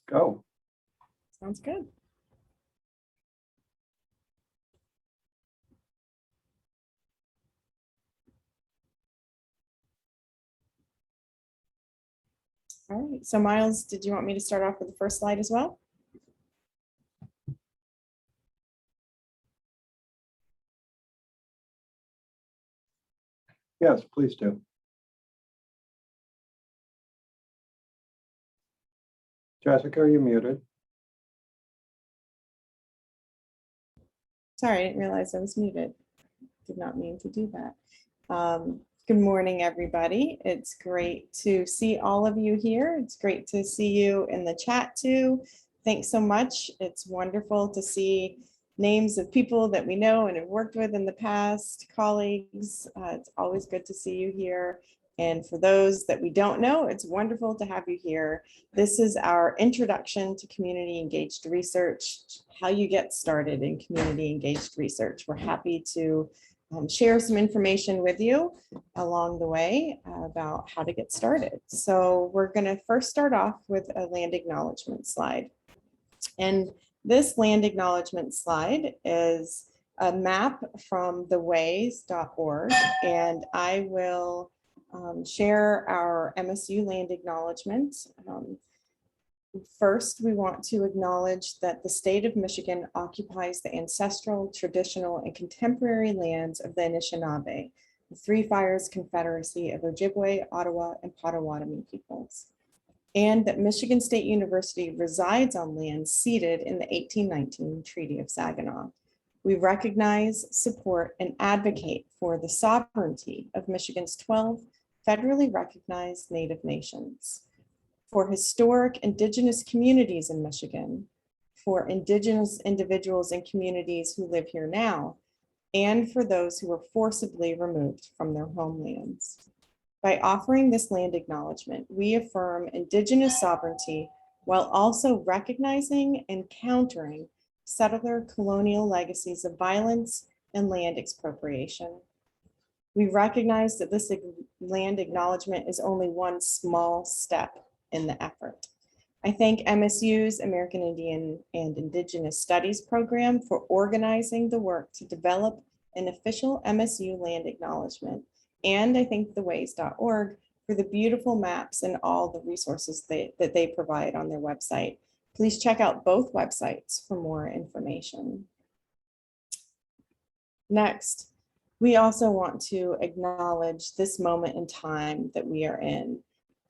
Go. Sounds good. All right, so Miles, did you want me to start off with the first slide as well? Yes, please do. Jessica, are you muted? Sorry, I didn't realize I was muted. Did not mean to do that. Good morning, everybody. It's great to see all of you here. It's great to see you in the chat too. Thanks so much. It's wonderful to see names of people that we know and have worked with in the past, colleagues. It's always good to see you here. And for those that we don't know, it's wonderful to have you here. This is our introduction to community engaged research, how you get started in community engaged research. We're happy to share some information with you along the way about how to get started. So we're going to first start off with a land acknowledgement slide. And this land acknowledgement slide is a map from theways.org, and I will share our MSU land acknowledgement. First, we want to acknowledge that the state of Michigan occupies the ancestral, traditional, and contemporary lands of the Anishinaabe, the Three Fires Confederacy of Ojibwe, Ottawa, and Potawatomi peoples, and that Michigan State University resides on land ceded in the 1819 Treaty of Saginaw. We recognize, support, and advocate for the sovereignty of Michigan's 12 federally recognized Native nations, for historic Indigenous communities in Michigan, for Indigenous individuals and communities who live here now, and for those who were forcibly removed from their homelands. By offering this land acknowledgement, we affirm Indigenous sovereignty while also recognizing and countering settler colonial legacies of violence and land expropriation. We recognize that this land acknowledgement is only one small step in the effort. I thank MSU's American Indian and Indigenous Studies program for organizing the work to develop an official MSU land acknowledgement. And I thank theways.org for the beautiful maps and all the resources that they provide on their website. Please check out both websites for more information. Next, we also want to acknowledge this moment in time that we are in,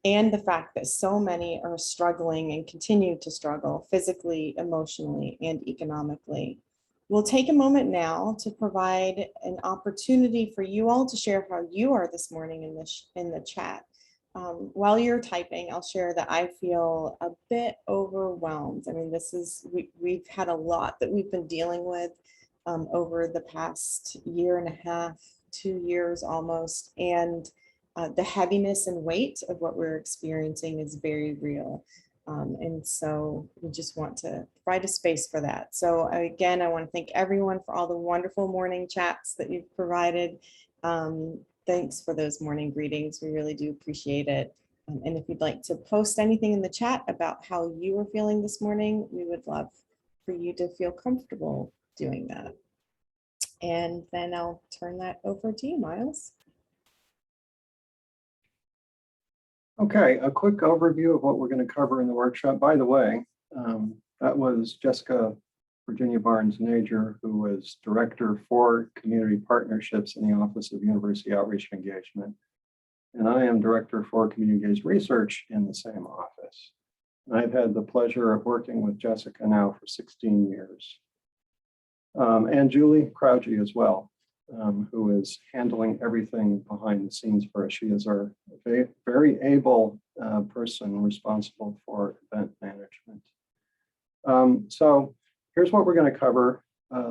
and the fact that so many are struggling and continue to struggle physically, emotionally, and economically. We'll take a moment now to provide an opportunity for you all to share how you are this morning in the chat. While you're typing, I'll share that I feel a bit overwhelmed. I mean, we've had a lot that we've been dealing with over the past year and a half, 2 years almost, and the heaviness and weight of what we're experiencing is very real. And so we just want to provide a space for that. So again, I want to thank everyone for all the wonderful morning chats that you've provided. Thanks for those morning greetings. We really do appreciate it. And if you'd like to post anything in the chat about how you are feeling this morning, we would love for you to feel comfortable doing that. And then I'll turn that over to you, Miles. Okay, a quick overview of what we're going to cover in the workshop. By the way, that was Jessica Virginia Barnes-Najor, who was Director for Community Partnerships in the Office of University Outreach and Engagement. And I am Director for Community Engaged Research in the same office. And I've had the pleasure of working with Jessica now for 16 years. And Julie Krauge as well, who is handling everything behind the scenes for us. She is our very able person responsible for event management. So here's what we're going to cover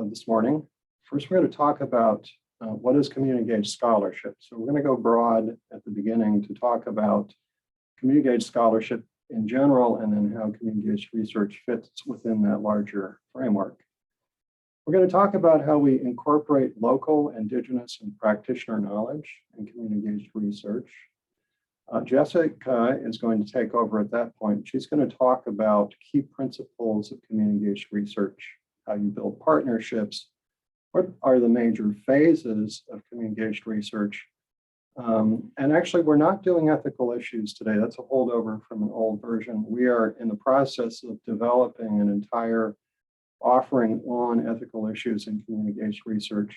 this morning. First, we're going to talk about what is community engaged scholarship. So we're going to go broad at the beginning to talk about community engaged scholarship in general, and then how community engaged research fits within that larger framework. We're going to talk about how we incorporate local, indigenous, and practitioner knowledge in community engaged research. Jessica is going to take over at that point. She's going to talk about key principles of community-engaged research, how you build partnerships, what are the major phases of community-engaged research. And actually, we're not doing ethical issues today. That's a holdover from an old version. We are in the process of developing an entire offering on ethical issues in community-engaged research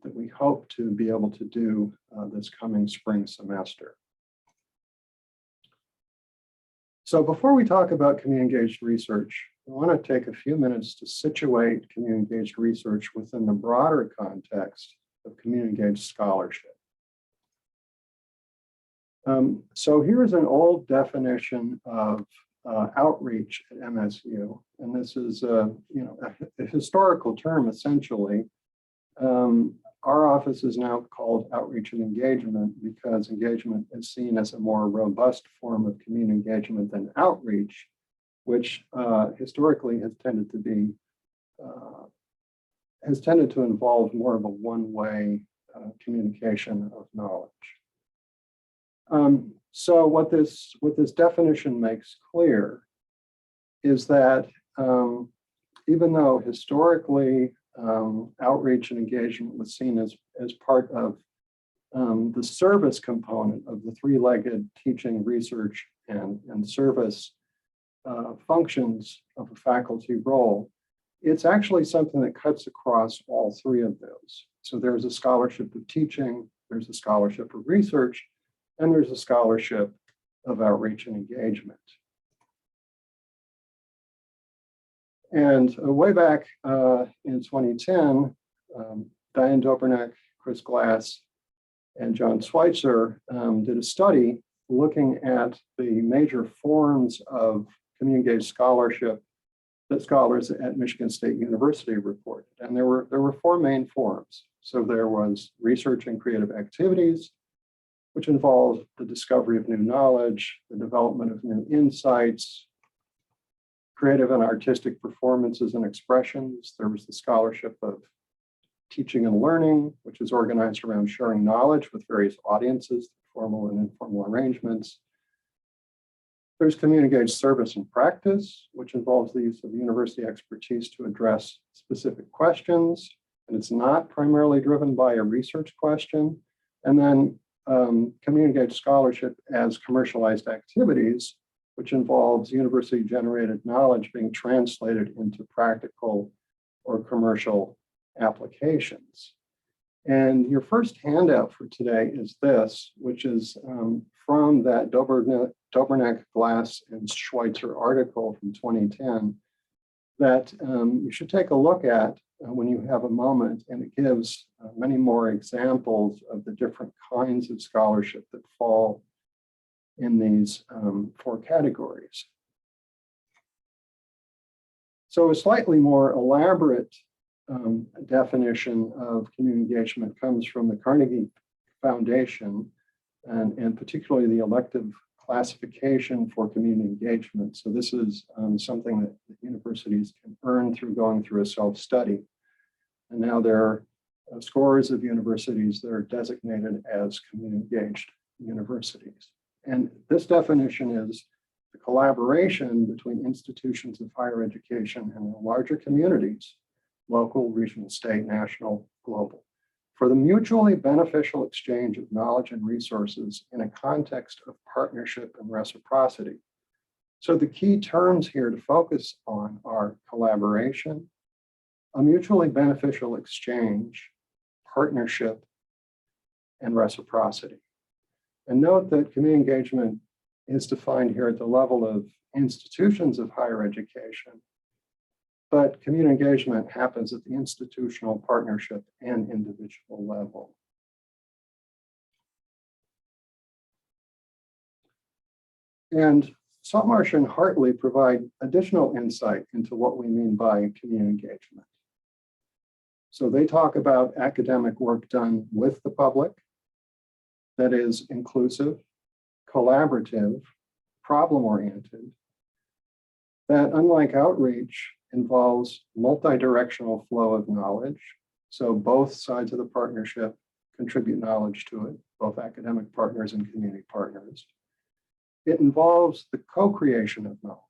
that we hope to be able to do this coming spring semester. So before we talk about community-engaged research, I want to take a few minutes to situate community-engaged research within the broader context of community-engaged scholarship. So here's an old definition of outreach at MSU, and this is a historical term essentially. Our office is now called outreach and engagement because engagement is seen as a more robust form of community engagement than outreach, which historically has tended to involve more of a one-way communication of knowledge. So what this definition makes clear is that even though historically outreach and engagement was seen as part of the service component of the three-legged teaching, research, and service functions of a faculty role, it's actually something that cuts across all three of those. So there's a scholarship of teaching, there's a scholarship of research, and there's a scholarship of outreach and engagement. And way back in 2010, Diane Dobrnak, Chris Glass, and John Schweitzer did a study looking at the major forms of community-engaged scholarship that scholars at Michigan State University reported. And there were four main forms. So there was research and creative activities, which involved the discovery of new knowledge, the development of new insights, creative and artistic performances and expressions. There was the scholarship of teaching and learning, which is organized around sharing knowledge with various audiences, formal and informal arrangements. There's community-engaged service and practice, which involves the use of university expertise to address specific questions, and it's not primarily driven by a research question. And then community-engaged scholarship as commercialized activities, which involves university-generated knowledge being translated into practical or commercial applications. And your first handout for today is this, which is from that Dobrnak, Glass, and Schweitzer article from 2010 that you should take a look at when you have a moment, and it gives many more examples of the different kinds of scholarship that fall in these four categories. So a slightly more elaborate definition of community engagement comes from the Carnegie Foundation, and particularly the elective classification for community engagement. So this is something that universities can earn through going through a self-study. And now there are scores of universities that are designated as community engaged universities. And this definition is the collaboration between institutions of higher education and the larger communities, local, regional, state, national, global, for the mutually beneficial exchange of knowledge and resources in a context of partnership and reciprocity. So the key terms here to focus on are collaboration, a mutually beneficial exchange, partnership, and reciprocity. And note that community engagement is defined here at the level of institutions of higher education, but community engagement happens at the institutional, partnership, and individual level. And Saltmarsh and Hartley provide additional insight into what we mean by community engagement. So they talk about academic work done with the public that is inclusive, collaborative, problem-oriented, that unlike outreach involves multi-directional flow of knowledge. So both sides of the partnership contribute knowledge to it, both academic partners and community partners. It involves the co-creation of knowledge,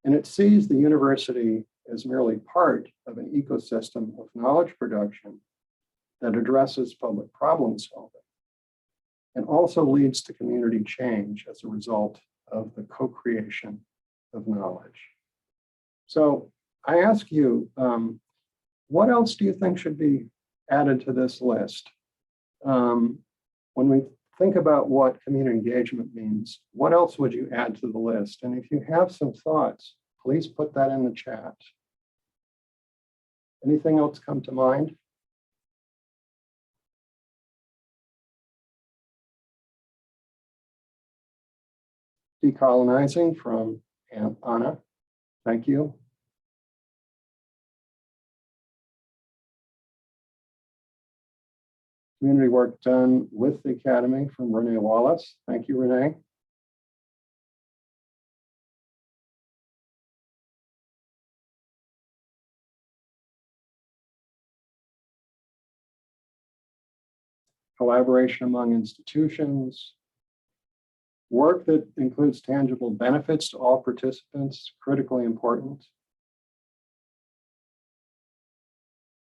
and it sees the university as merely part of an ecosystem of knowledge production that addresses public problem solving and also leads to community change as a result of the co-creation of knowledge. So I ask you, what else do you think should be added to this list? When we think about what community engagement means, what else would you add to the list? And if you have some thoughts, please put that in the chat. Anything else come to mind? Decolonizing from Anna. Thank you. Community work done with the Academy from Renee Wallace. Thank you, Renee. Collaboration among institutions. Work that includes tangible benefits to all participants, critically important.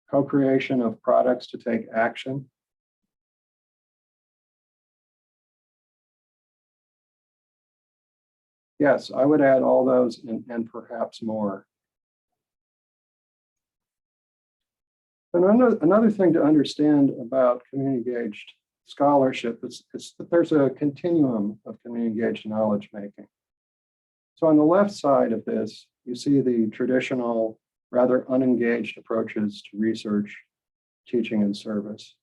Co-creation of products to take action. Yes, I would add all those and perhaps more. And another thing to understand about community engaged scholarship is that there's a continuum of community engaged knowledge making. So on the left side of this, you see the traditional, rather unengaged approaches to research, teaching, and service.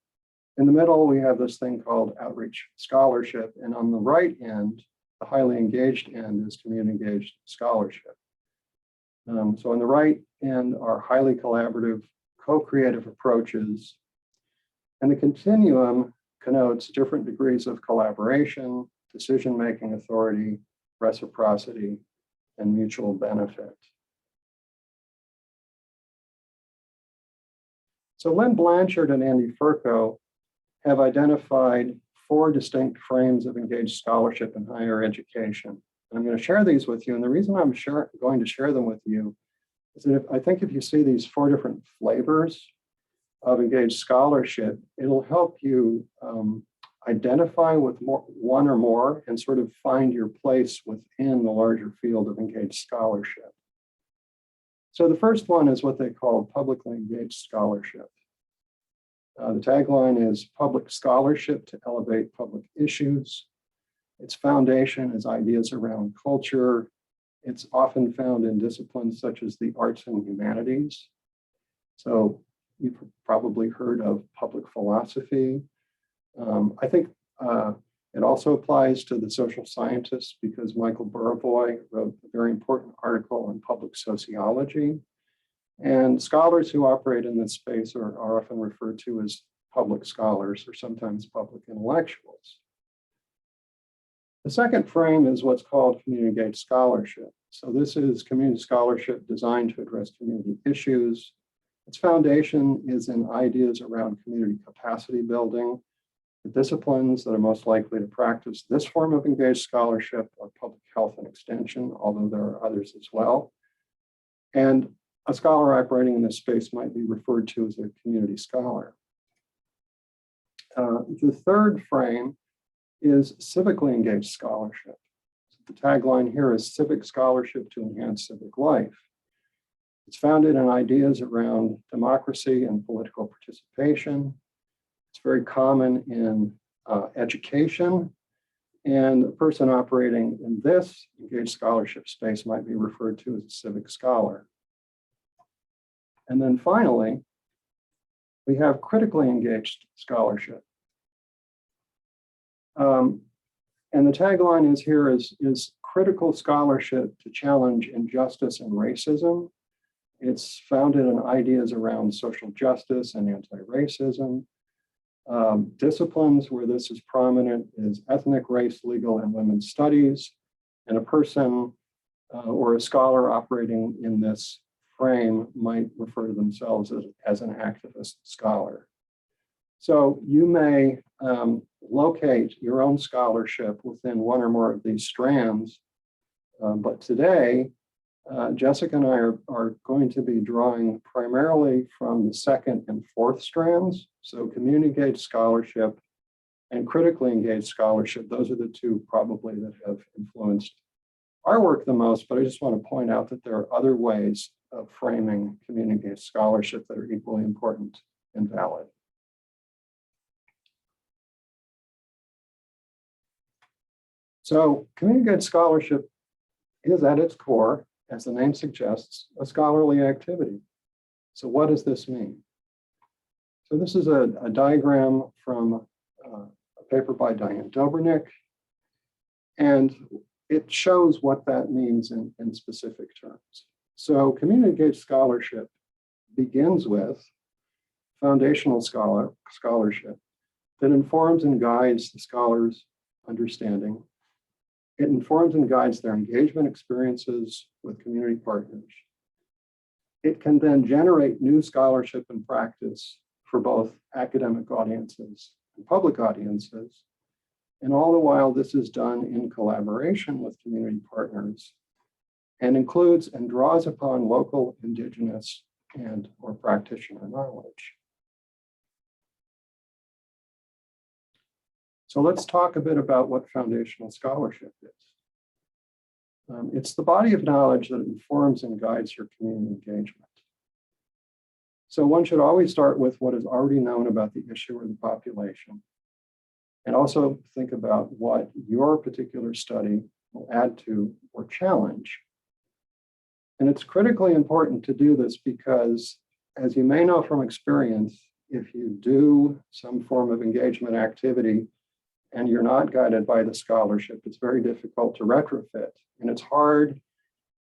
In the middle, we have this thing called outreach scholarship. And on the right end, the highly engaged end is community engaged scholarship. So on the right end are highly collaborative, co-creative approaches. And the continuum connotes different degrees of collaboration, decision-making authority, reciprocity, and mutual benefit. So Lynn Blanchard and Andy Furco have identified 4 distinct frames of engaged scholarship in higher education. And I'm going to share these with you. And the reason I'm going to share them with you is that I think if you see these 4 different flavors of engaged scholarship, it'll help you identify with one or more and sort of find your place within the larger field of engaged scholarship. So the first one is what they call publicly engaged scholarship. The tagline is public scholarship to elevate public issues. Its foundation is ideas around culture. It's often found in disciplines such as the arts and humanities. So you've probably heard of public philosophy. I think it also applies to the social scientists because Michael Buravoy wrote a very important article on public sociology. And scholars who operate in this space are often referred to as public scholars or sometimes public intellectuals. The second frame is what's called community engaged scholarship. So this is community scholarship designed to address community issues. Its foundation is in ideas around community capacity building. The disciplines that are most likely to practice this form of engaged scholarship are public health and extension, although there are others as well. And a scholar operating in this space might be referred to as a community scholar. The third frame is civically engaged scholarship. The tagline here is civic scholarship to enhance civic life. It's founded in ideas around democracy and political participation. It's very common in education, and a person operating in this engaged scholarship space might be referred to as a civic scholar. And then finally, we have critically engaged scholarship. And the tagline is here is critical scholarship to challenge injustice and racism. It's founded in ideas around social justice and anti-racism. Disciplines where this is prominent is ethnic, race, legal, and women's studies. And a person or a scholar operating in this frame might refer to themselves as an activist scholar. So you may locate your own scholarship within one or more of these strands. But today, Jessica and I are going to be drawing primarily from the second and fourth strands. So community engaged scholarship and critically engaged scholarship. Those are the two probably that have influenced our work the most, but I just want to point out that there are other ways of framing community engaged scholarship that are equally important and valid. So community engaged scholarship is at its core, as the name suggests, a scholarly activity. So what does this mean? So this is a diagram from a paper by Diane Dobrenick, and it shows what that means in specific terms. So community engaged scholarship begins with foundational scholarship that informs and guides the scholar's understanding. It informs and guides their engagement experiences with community partners. It can then generate new scholarship and practice for both academic audiences and public audiences. And all the while, this is done in collaboration with community partners and includes and draws upon local, indigenous, and or practitioner knowledge. So let's talk a bit about what foundational scholarship is. It's the body of knowledge that informs and guides your community engagement. So one should always start with what is already known about the issue or the population, and also think about what your particular study will add to or challenge. And it's critically important to do this because, as you may know from experience, if you do some form of engagement activity and you're not guided by the scholarship, it's very difficult to retrofit. And it's hard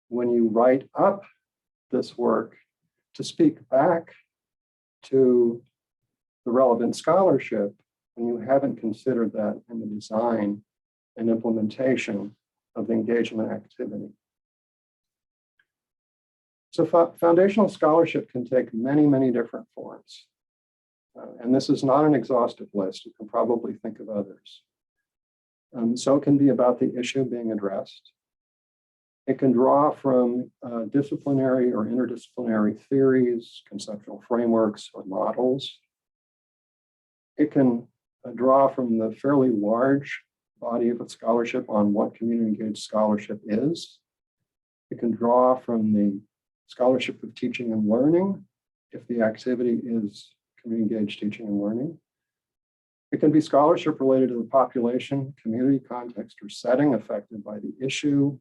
when you write up this work to speak back to the relevant scholarship when you haven't considered that in the design and implementation of the engagement activity. So foundational scholarship can take many, many different forms. And this is not an exhaustive list. You can probably think of others. So it can be about the issue being addressed. It can draw from disciplinary or interdisciplinary theories, conceptual frameworks, or models. It can draw from the fairly large body of scholarship on what community engaged scholarship is. It can draw from the scholarship of teaching and learning, if the activity is community engaged teaching and learning. It can be scholarship related to the population, community context, or setting affected by the issue.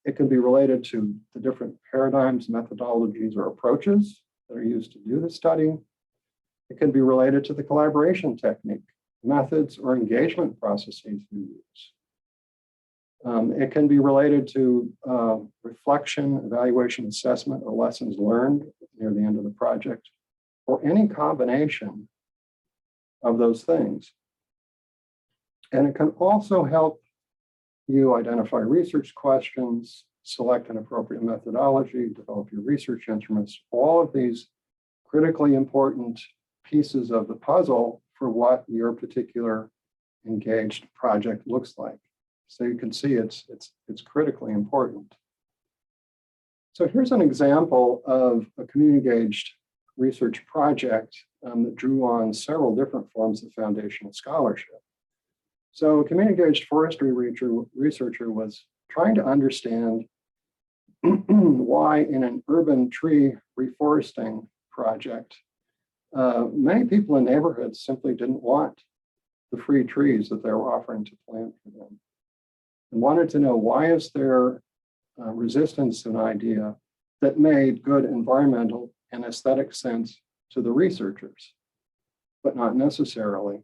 It can be related to the different paradigms, methodologies, or approaches that are used to do the study. It can be related to the collaboration technique, methods, or engagement processes you use. It can be related to reflection, evaluation, assessment, or lessons learned near the end of the project, or any combination of those things. And it can also help you identify research questions, select an appropriate methodology, develop your research instruments, all of these critically important pieces of the puzzle for what your particular engaged project looks like. So you can see it's critically important. So here's an example of a community engaged research project that drew on several different forms of foundational scholarship. So a community engaged forestry researcher was trying to understand why in an urban tree reforesting project, many people in neighborhoods simply didn't want the free trees that they were offering to plant for them, and wanted to know, why is there resistance to an idea that made good environmental and aesthetic sense to the researchers, but not necessarily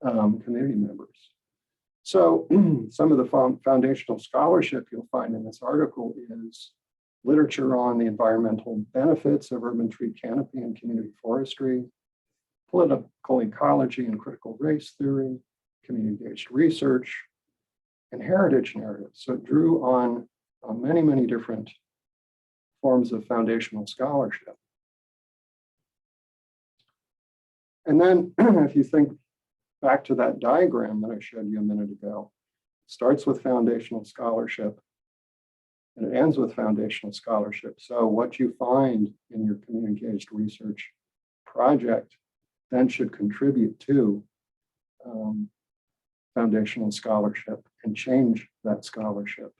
community members. So some of the foundational scholarship you'll find in this article is literature on the environmental benefits of urban tree canopy and community forestry, political ecology and critical race theory, community engaged research, and heritage narratives. So it drew on many, many different forms of foundational scholarship. And then if you think back to that diagram that I showed you a minute ago, it starts with foundational scholarship and it ends with foundational scholarship. So what you find in your community-engaged research project then should contribute to foundational scholarship and change that scholarship.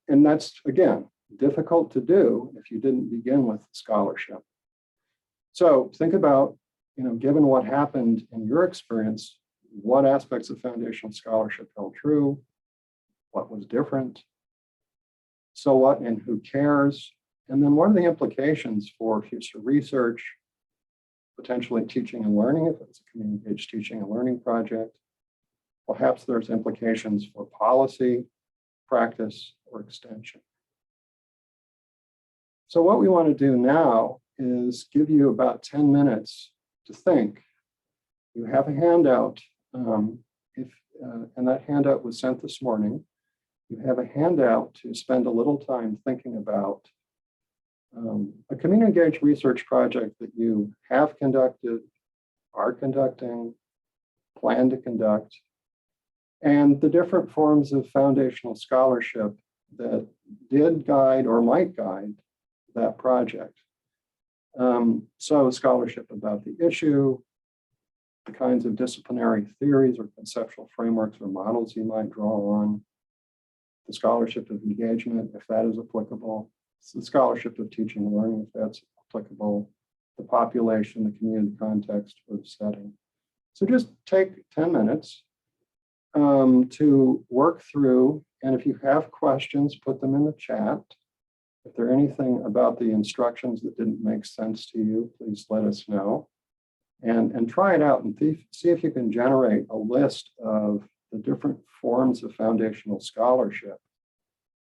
And that's, again, difficult to do if you didn't begin with scholarship. So think about, given what happened in your experience, what aspects of foundational scholarship held true, what was different, so what and who cares, and then what are the implications for future research, potentially teaching and learning if it's a community-engaged teaching and learning project. Perhaps there's implications for policy, practice, or extension. So what we want to do now is give you about 10 minutes to think. You have a handout, and that handout was sent this morning. You have a handout to spend a little time thinking about a community-engaged research project that you have conducted, are conducting, plan to conduct, and the different forms of foundational scholarship that did guide or might guide that project. So scholarship about the issue, the kinds of disciplinary theories or conceptual frameworks or models you might draw on, the scholarship of engagement, if that is applicable, the scholarship of teaching and learning, if that's applicable, the population, the community context, or the setting. So just take 10 minutes to work through, and if you have questions, put them in the chat. If there's anything about the instructions that didn't make sense to you, please let us know. And try it out and see if you can generate a list of the different forms of foundational scholarship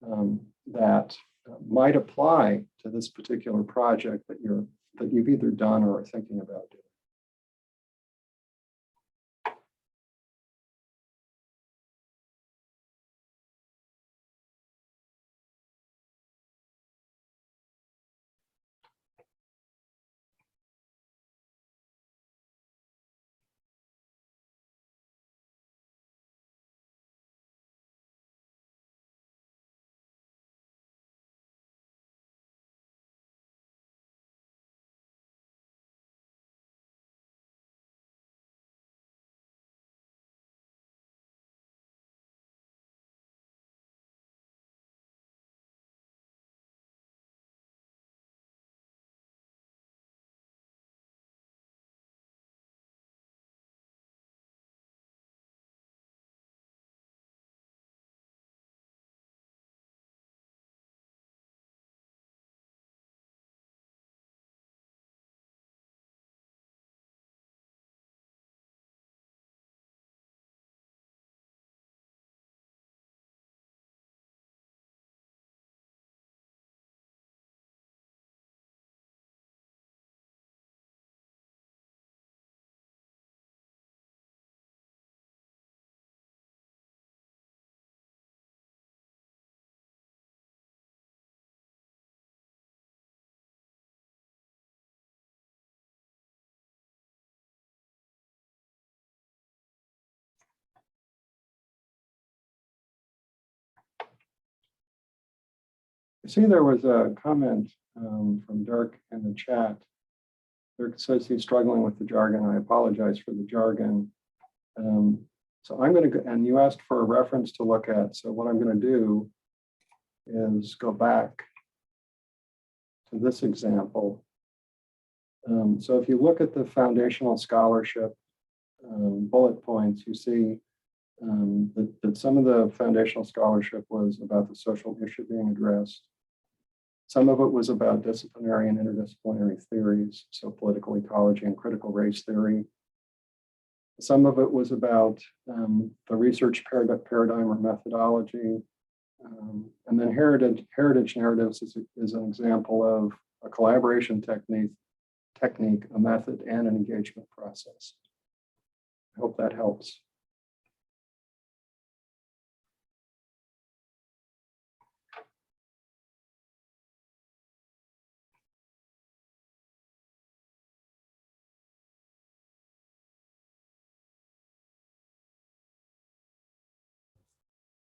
that might apply to this particular project that you've either done or are thinking about doing. I see there was a comment from Dirk in the chat. Dirk says he's struggling with the jargon. I apologize for the jargon. So I'm going to go, and you asked for a reference to look at. So what I'm going to do is go back to this example. So if you look at the foundational scholarship bullet points, you see that some of the foundational scholarship was about the social issue being addressed. Some of it was about disciplinary and interdisciplinary theories, so political ecology and critical race theory. Some of it was about the research paradigm or methodology. And then heritage narratives is an example of a collaboration technique, a method, and an engagement process. I hope that helps.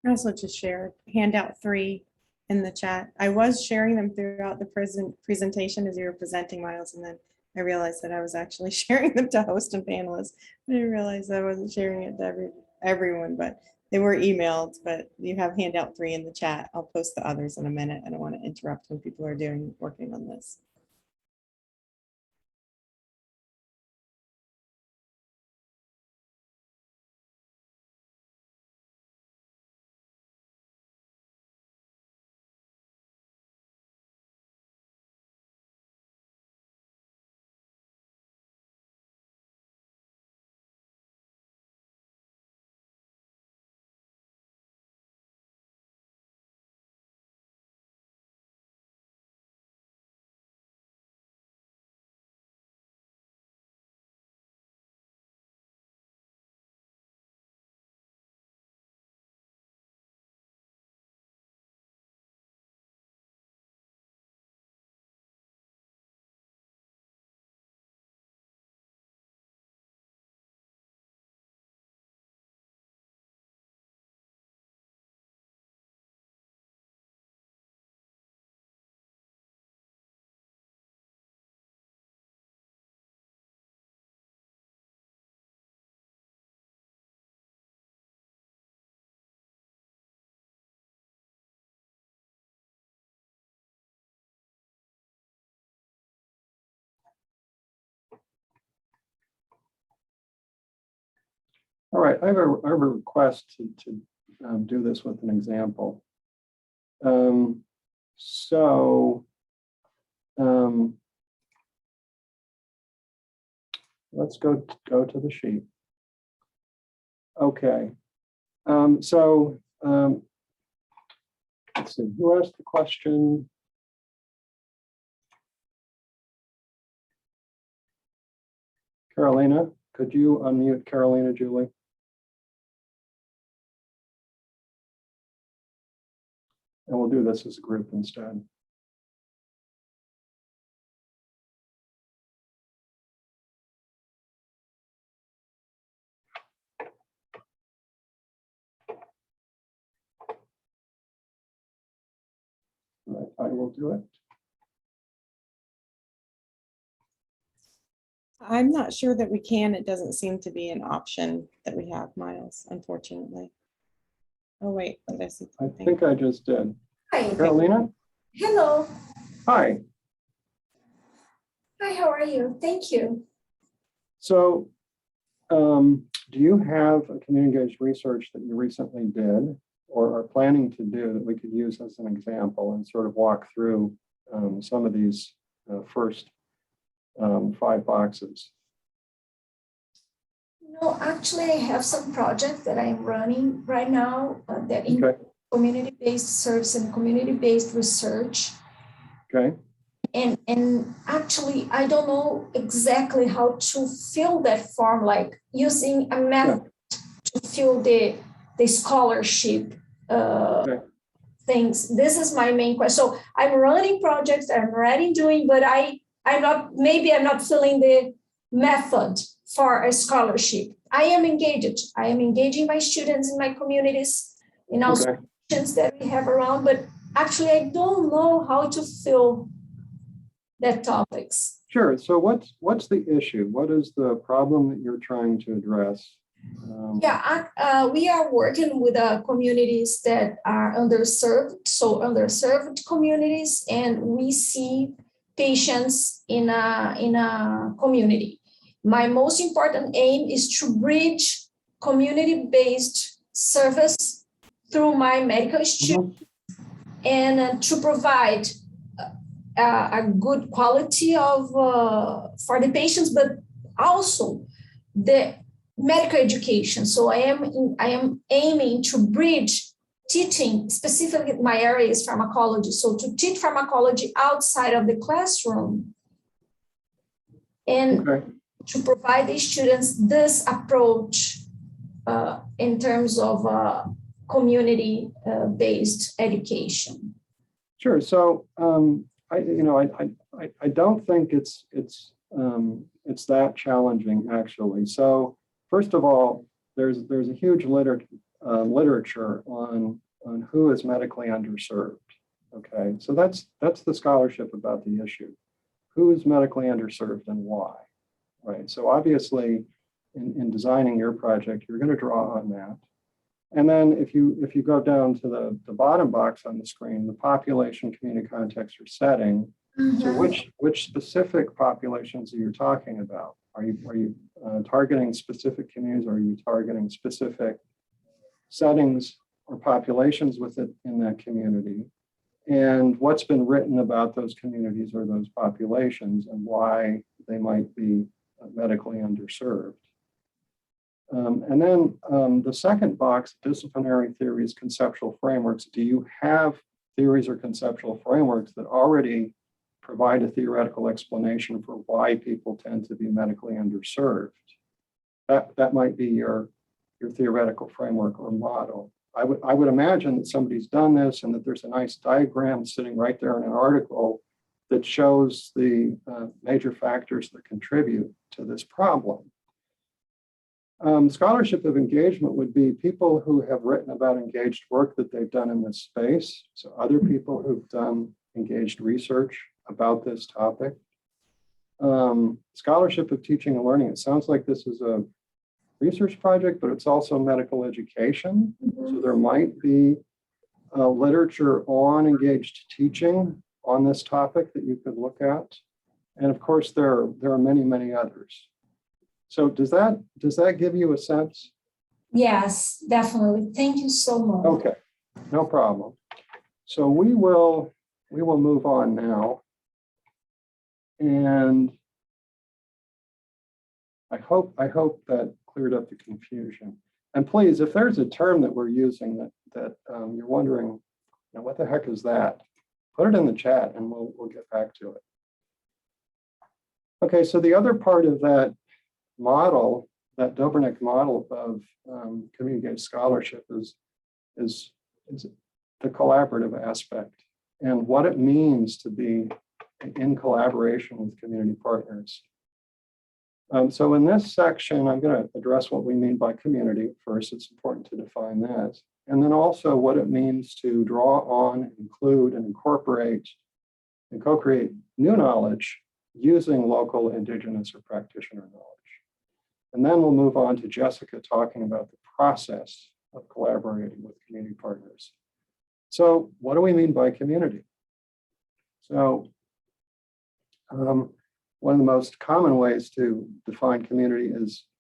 I also just shared handout 3 in the chat. I was sharing them throughout the presentation as you were presenting, Miles, and then I realized that I was actually sharing them to host and panelists. I didn't realize I wasn't sharing it to everyone, but they were emailed, but you have handout 3 in the chat. I'll post the others in a minute. I don't want to interrupt when people are working on this. All right, I have a request to do this with an example. So let's go to the sheet. Okay. Let's see, who asked the question? Carolina, could you unmute Carolina, Julie? And we'll do this as a group instead. Right, I will do it. I'm not sure that we can. It doesn't seem to be an option that we have, Miles, unfortunately. Oh, wait, did I see I something? think I just did. Hi. Carolina? Hello. Hi. Hi, how are you? Thank you. So do you have a community-engaged research that you recently did or are planning to do that we could use as an example and sort of walk through some of these first 5 boxes? No, actually, I have some projects that I'm running right now that in Okay. community-based service and community-based research. Okay. And actually, I don't know exactly how to fill that form, like using a method to fill the scholarship Okay. things. This is my main question. So I'm running projects, I'm already doing, but I'm not filling the method for a scholarship. I am engaged. I am engaging my students in my communities, in our institutions that we have around, but actually I don't know how to fill that topics. Sure. So what's the issue? What is the problem that you're trying to address? We are working with communities that are underserved, so underserved communities, and we see patients in a community. My most important aim is to bridge community-based service through my medical students and to provide a good quality of for the patients, but also the medical education. So I am aiming to bridge teaching, specifically my area is pharmacology. So to teach pharmacology outside of the classroom and to provide the students this approach in terms of community-based education. Sure. So I don't think it's that challenging actually. So first of all, there's a huge literature on who is medically underserved. Okay, so that's the scholarship about the issue. Who is medically underserved and why? Right. So obviously, in designing your project, you're going to draw on that. And then if you go down to the bottom box on the screen, the population, community context, or setting. So which specific populations are you talking about? Are you targeting specific communities? Or are you targeting specific settings or populations within that community? And what's been written about those communities or those populations and why they might be medically underserved? And then the second box, disciplinary theories, conceptual frameworks. Do you have theories or conceptual frameworks that already provide a theoretical explanation for why people tend to be medically underserved? That might be your theoretical framework or model. I would imagine that somebody's done this and that there's a nice diagram sitting right there in an article that shows the major factors that contribute to this problem. Scholarship of engagement would be people who have written about engaged work that they've done in this space. So other people who've done engaged research about this topic. Scholarship of teaching and learning. It sounds like this is a research project, but it's also medical education. So there might be literature on engaged teaching on this topic that you could look at. And of course, there are many, many others. So does that give you a sense? Yes, definitely. Thank you so much. Okay, no problem. So we will move on now. And I hope that cleared up the confusion. And please, if there's a term that we're using that you're wondering, what the heck is that? Put it in the chat and we'll get back to it. Okay, so the other part of that model, that Dobrnik model of community-engaged scholarship is the collaborative aspect and what it means to be in collaboration with community partners. So in this section, I'm going to address what we mean by community. First, it's important to define that. And then also what it means to draw on, include, and incorporate and co-create new knowledge using local, indigenous, or practitioner knowledge. And then we'll move on to Jessica talking about the process of collaborating with community partners. So what do we mean by community? So one of the most common ways to define community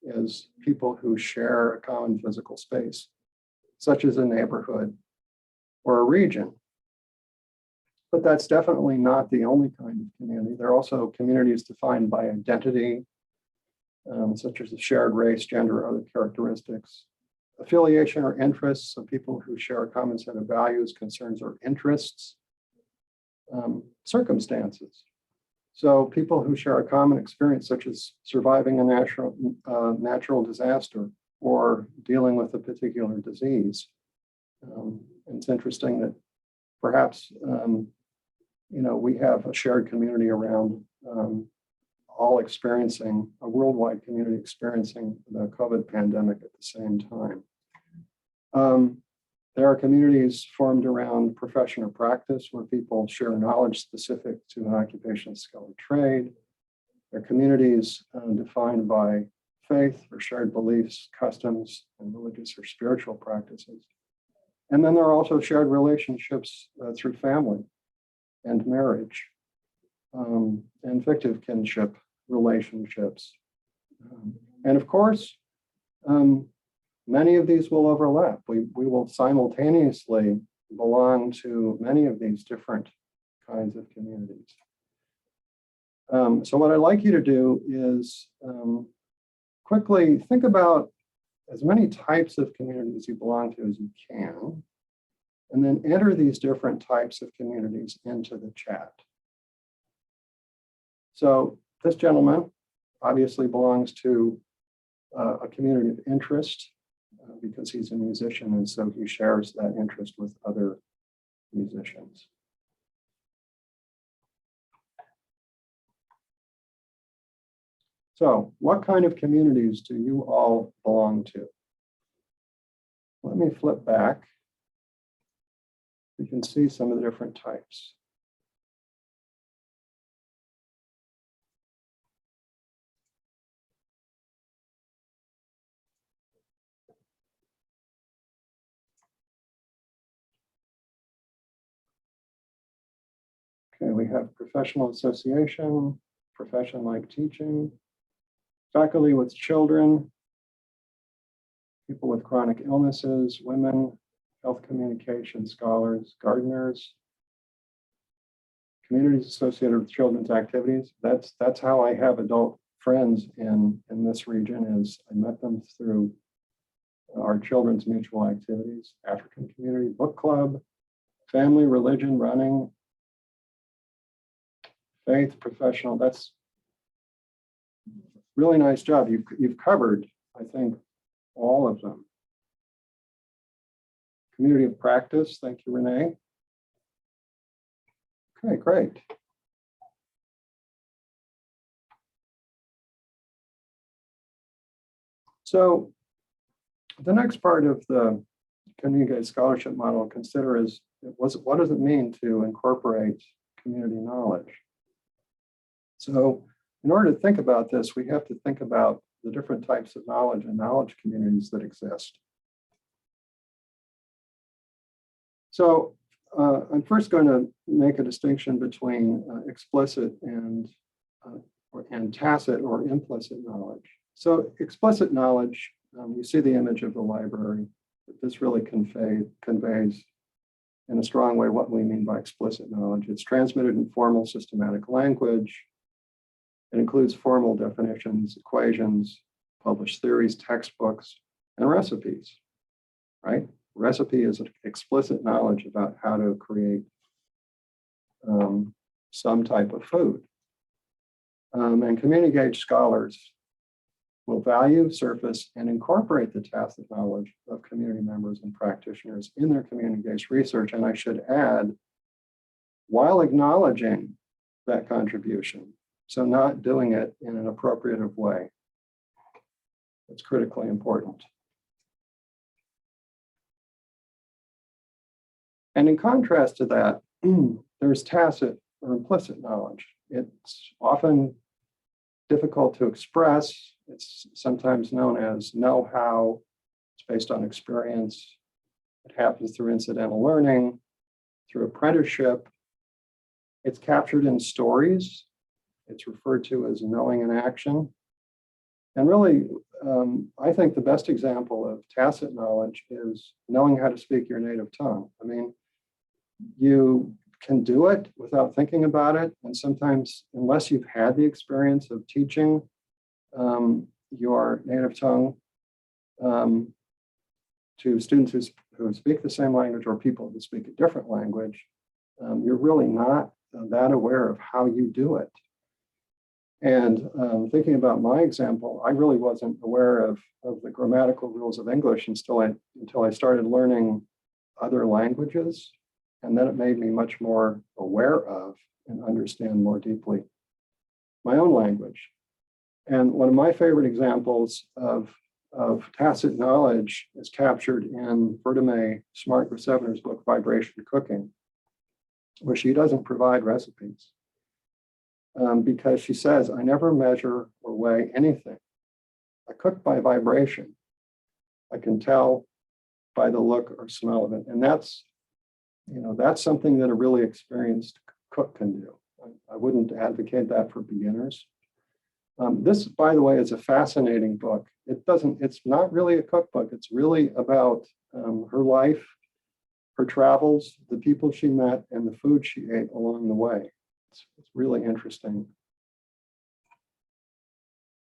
is people who share a common physical space, such as a neighborhood or a region. But that's definitely not the only kind of community. There are also communities defined by identity, such as a shared race, gender, or other characteristics. Affiliation or interests, so people who share a common set of values, concerns, or interests. Circumstances. So people who share a common experience, such as surviving a natural disaster or dealing with a particular disease. It's interesting that perhaps we have a shared community around all experiencing, a worldwide community experiencing the COVID pandemic at the same time. There are communities formed around profession or practice where people share knowledge specific to an occupation, skill, or trade. There are communities defined by faith or shared beliefs, customs, and religious or spiritual practices. And then there are also shared relationships through family and marriage and fictive kinship relationships. And of course, many of these will overlap. We will simultaneously belong to many of these different kinds of communities. So what I'd like you to do is quickly think about as many types of communities you belong to as you can, and then enter these different types of communities into the chat. So this gentleman obviously belongs to a community of interest because he's a musician, and so he shares that interest with other musicians. So what kind of communities do you all belong to? Let me flip back. You can see some of the different types. Okay, we have professional association, profession like teaching, faculty with children, people with chronic illnesses, women, health communication scholars, gardeners, communities associated with children's activities. That's how I have adult friends in this region. Is I met them through our children's mutual activities, African community, book club, family, religion, running, faith, professional. That's really nice job. You've covered, I think, all of them. Community of practice. Thank you, Renee. Okay, great. So the next part of the community scholarship model to consider is what does it mean to incorporate community knowledge? So in order to think about this, we have to think about the different types of knowledge and knowledge communities that exist. So I'm first going to make a distinction between explicit and tacit or implicit knowledge. So explicit knowledge, you see the image of the library. This really conveys in a strong way what we mean by explicit knowledge. It's transmitted in formal systematic language. It includes formal definitions, equations, published theories, textbooks, and recipes, right? Recipe is explicit knowledge about how to create some type of food. And community-engaged scholars will value, surface, and incorporate the tacit knowledge of community members and practitioners in their community-engaged research. And I should add, while acknowledging that contribution, so not doing it in an appropriative way. It's critically important. And in contrast to that, there's tacit or implicit knowledge. It's often difficult to express. It's sometimes known as know-how. It's based on experience. It happens through incidental learning, through apprenticeship. It's captured in stories. It's referred to as knowing in action. And really, I think the best example of tacit knowledge is knowing how to speak your native tongue. I mean, you can do it without thinking about it. And sometimes, unless you've had the experience of teaching your native tongue to students who speak the same language or people who speak a different language, you're really not that aware of how you do it. And thinking about my example, I really wasn't aware of the grammatical rules of English until I started learning other languages. And then it made me much more aware of and understand more deeply my own language. And one of my favorite examples of tacit knowledge is captured in Vertime Smart-Grosvenor's book, Vibration Cooking, where she doesn't provide recipes. Because she says, I never measure or weigh anything. I cook by vibration. I can tell by the look or smell of it. And that's something that a really experienced cook can do. I wouldn't advocate that for beginners. This, by the way, is a fascinating book. It's not really a cookbook. It's really about her life, her travels, the people she met, and the food she ate along the way. It's really interesting.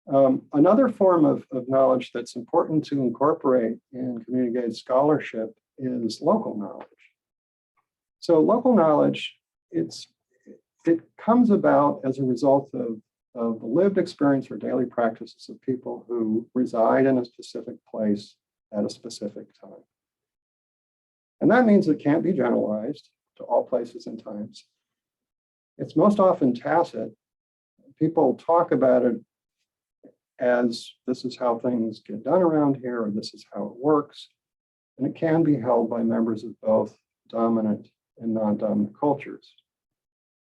Another form of knowledge that's important to incorporate in community-engaged scholarship is local knowledge. So local knowledge, it comes about as a result of the lived experience or daily practices of people who reside in a specific place at a specific time. And that means it can't be generalized to all places and times. It's most often tacit. People talk about it as this is how things get done around here, or this is how it works. and it can be held by members of both dominant and non-dominant cultures.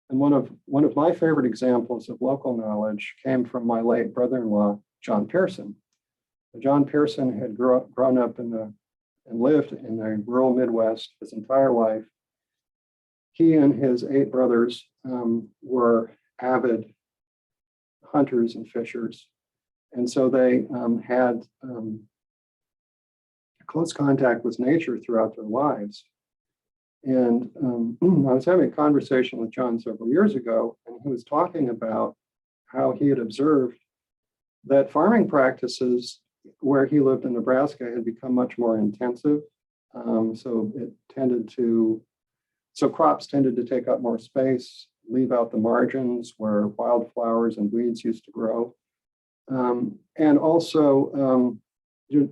And one of my favorite examples of local knowledge came from my late brother-in-law, John Pearson. John Pearson had grown up and lived in the rural Midwest his entire life. He and his 8 brothers were avid hunters and fishers. And so they had close contact with nature throughout their lives. And I was having a conversation with John several years ago, and he was talking about how he had observed that farming practices where he lived in Nebraska had become much more intensive. So crops tended to take up more space, leave out the margins where wildflowers and weeds used to grow. And also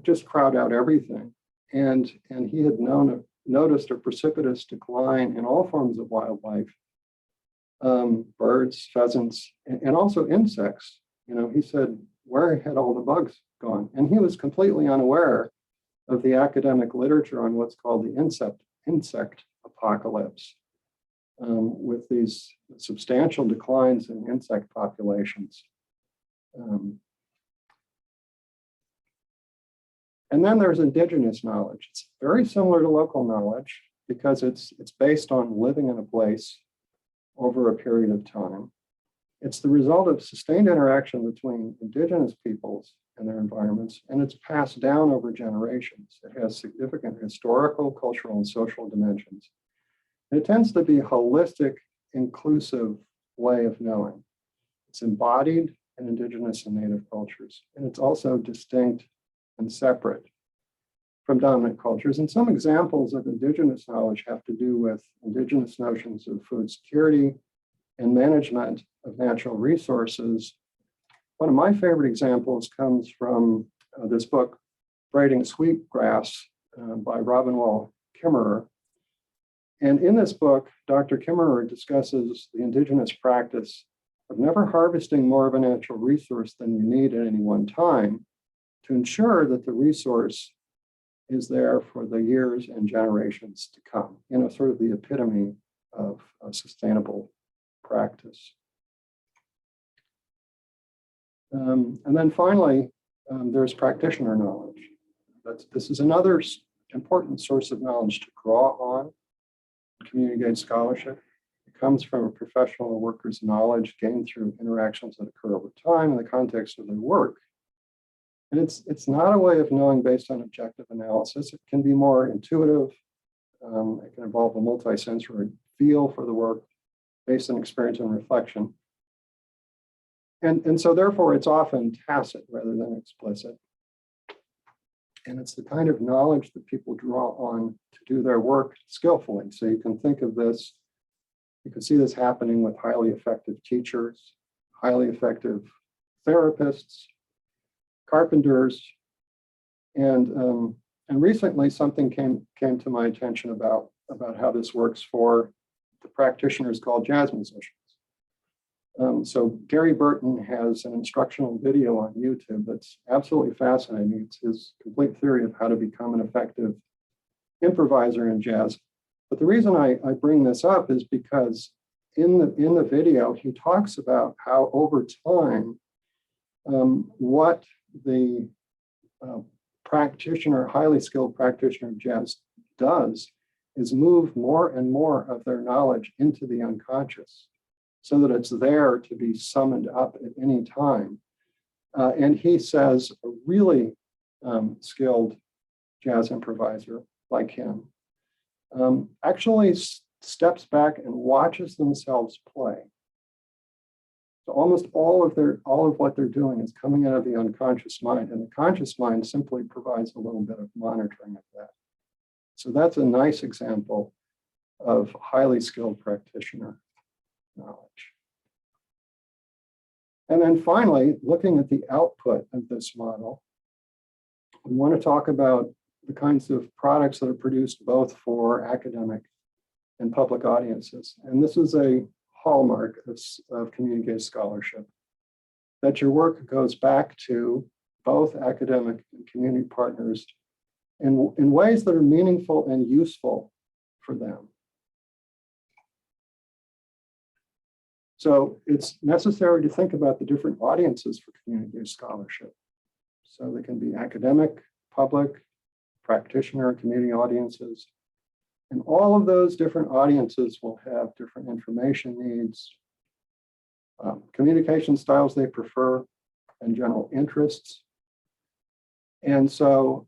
just crowd out everything. And he had noticed a precipitous decline in all forms of wildlife, birds, pheasants, and also insects. He said, where had all the bugs gone? And he was completely unaware of the academic literature on what's called the insect apocalypse, with these substantial declines in insect populations. And then there's indigenous knowledge. It's very similar to local knowledge because it's based on living in a place over a period of time. It's the result of sustained interaction between indigenous peoples and their environments, and it's passed down over generations. It has significant historical, cultural, and social dimensions. And it tends to be a holistic, inclusive way of knowing. It's embodied in indigenous and native cultures, and it's also distinct and separate from dominant cultures. And some examples of indigenous knowledge have to do with indigenous notions of food security and management of natural resources. One of my favorite examples comes from this book, Braiding Sweetgrass by Robinwall Kimmerer. And in this book, Dr. Kimmerer discusses the indigenous practice of never harvesting more of a natural resource than you need at any one time to ensure that the resource is there for the years and generations to come, sort of the epitome of a sustainable practice. And then finally, there's practitioner knowledge. This is another important source of knowledge to draw on in community-based scholarship. It comes from a professional or worker's knowledge gained through interactions that occur over time in the context of their work. And it's not a way of knowing based on objective analysis. It can be more intuitive. It can involve a multisensory feel for the work based on experience and reflection. And so therefore, it's often tacit rather than explicit. And it's the kind of knowledge that people draw on to do their work skillfully. So you can think of this, you can see this happening with highly effective teachers, highly effective therapists, carpenters, and recently something came to my attention about how this works for the practitioners called jazz musicians. So Gary Burton has an instructional video on YouTube that's absolutely fascinating. It's his complete theory of how to become an effective improviser in jazz. But the reason I bring this up is because in the video, he talks about how over time, what the practitioner, highly skilled practitioner of jazz does is move more and more of their knowledge into the unconscious so that it's there to be summoned up at any time. And he says a really skilled jazz improviser like him actually steps back and watches themselves play. So almost all of what they're doing is coming out of the unconscious mind, and the conscious mind simply provides a little bit of monitoring of that. So that's a nice example of highly skilled practitioner knowledge. And then finally, looking at the output of this model, we want to talk about the kinds of products that are produced both for academic and public audiences. And this is a hallmark of community-based scholarship, that your work goes back to both academic and community partners in ways that are meaningful and useful for them. So it's necessary to think about the different audiences for community scholarship. So they can be academic, public, practitioner, community audiences. And all of those different audiences will have different information needs, communication styles they prefer, and general interests. And so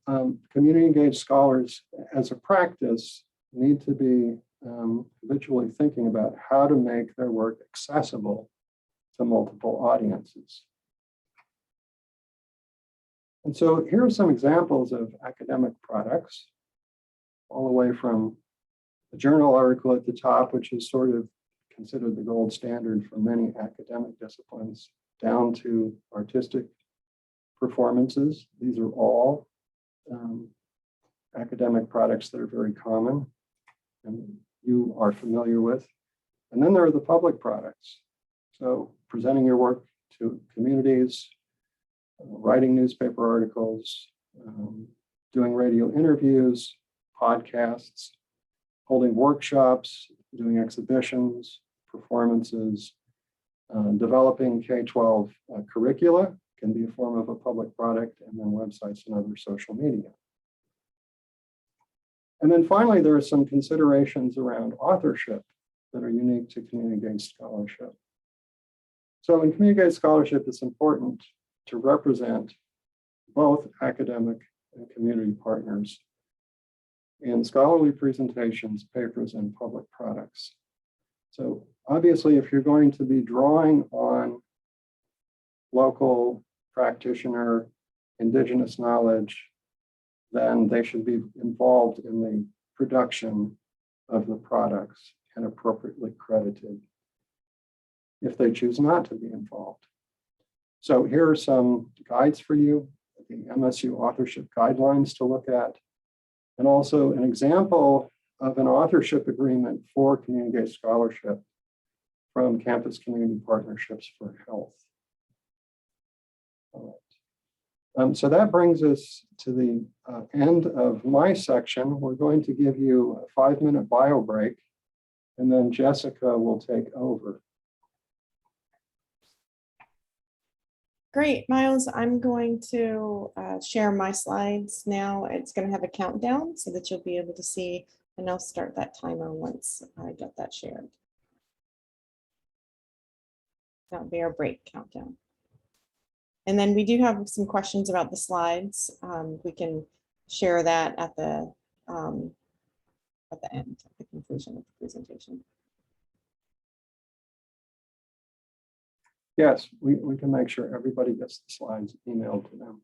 community engaged scholars as a practice need to be habitually thinking about how to make their work accessible to multiple audiences. And so here are some examples of academic products, all the way from the journal article at the top, which is sort of considered the gold standard for many academic disciplines, down to artistic performances. These are all academic products that are very common and you are familiar with. And then there are the public products. So presenting your work to communities, writing newspaper articles, doing radio interviews, podcasts, holding workshops, doing exhibitions, performances, developing K-12 curricula can be a form of a public product, and then websites and other social media. And then finally, there are some considerations around authorship that are unique to community-engaged scholarship. So in community-engaged scholarship, it's important to represent both academic and community partners in scholarly presentations, papers, and public products. So obviously, if you're going to be drawing on local practitioner, indigenous knowledge, then they should be involved in the production of the products and appropriately credited if they choose not to be involved. So here are some guides for you, the MSU authorship guidelines to look at, and also an example of an authorship agreement for community-engaged scholarship from Campus Community Partnerships for Health. All right. So that brings us to the end of my section. We're going to give you a 5-minute bio break, and then Jessica will take over. Great, Miles. I'm going to share my slides now. It's going to have a countdown so that you'll be able to see, and I'll start that timer once I get that shared. That'll be our break countdown. And then we do have some questions about the slides. We can share that at the end, at the conclusion of the presentation. Yes, we can make sure everybody gets the slides emailed to them.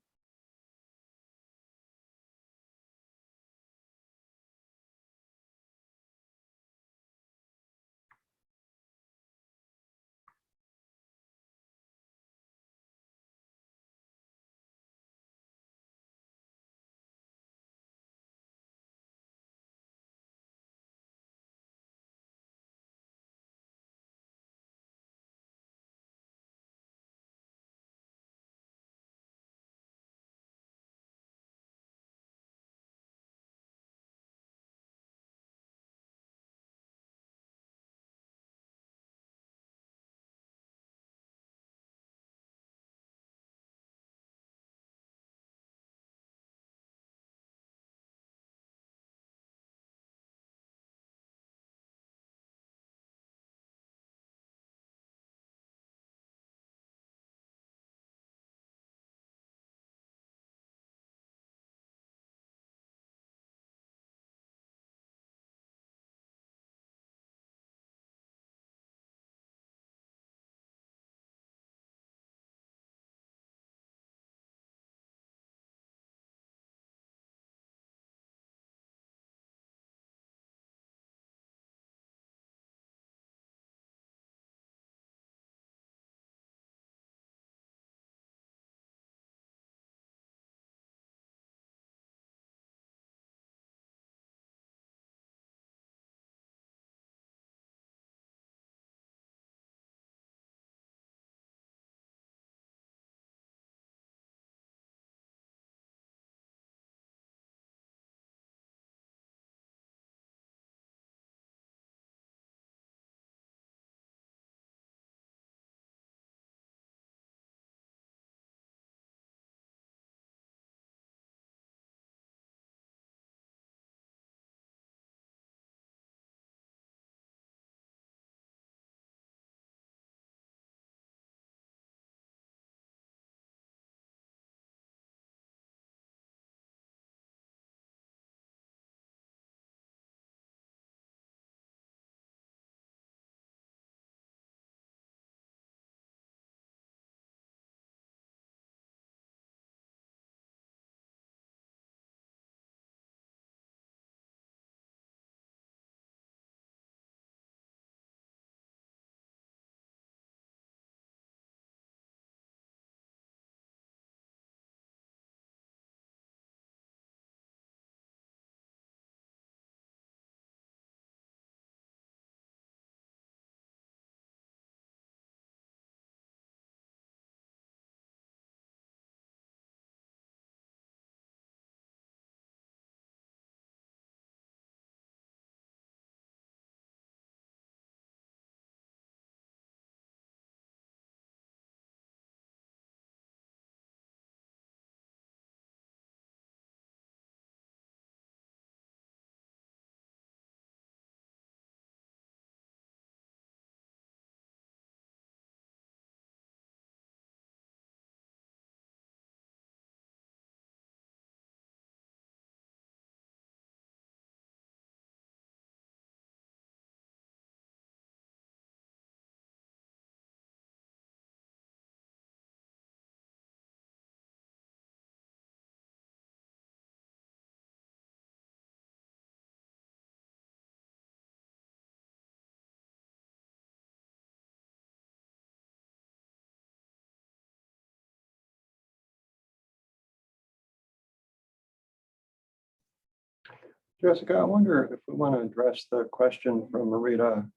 Jessica, I wonder if we want to address the question from Marita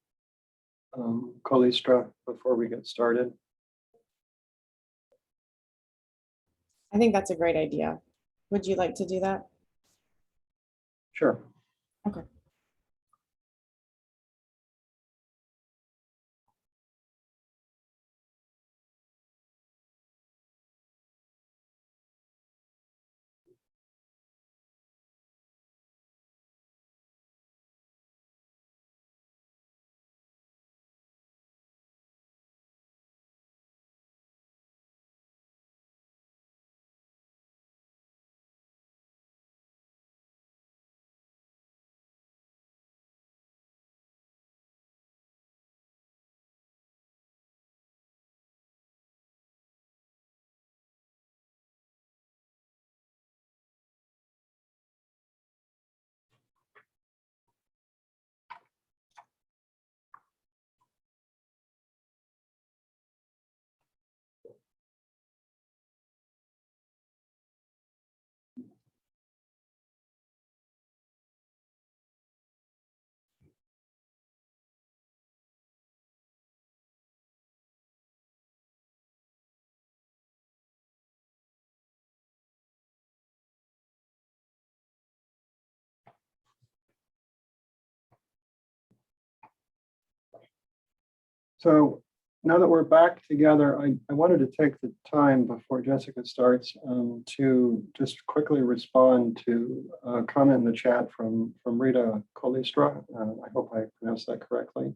Colistra before we get started. I think that's a great idea. Would you like to do that? Sure. Okay. So now that we're back together, I wanted to take the time before Jessica starts to just quickly respond to a comment in the chat from Rita Colistra. I hope I pronounced that correctly.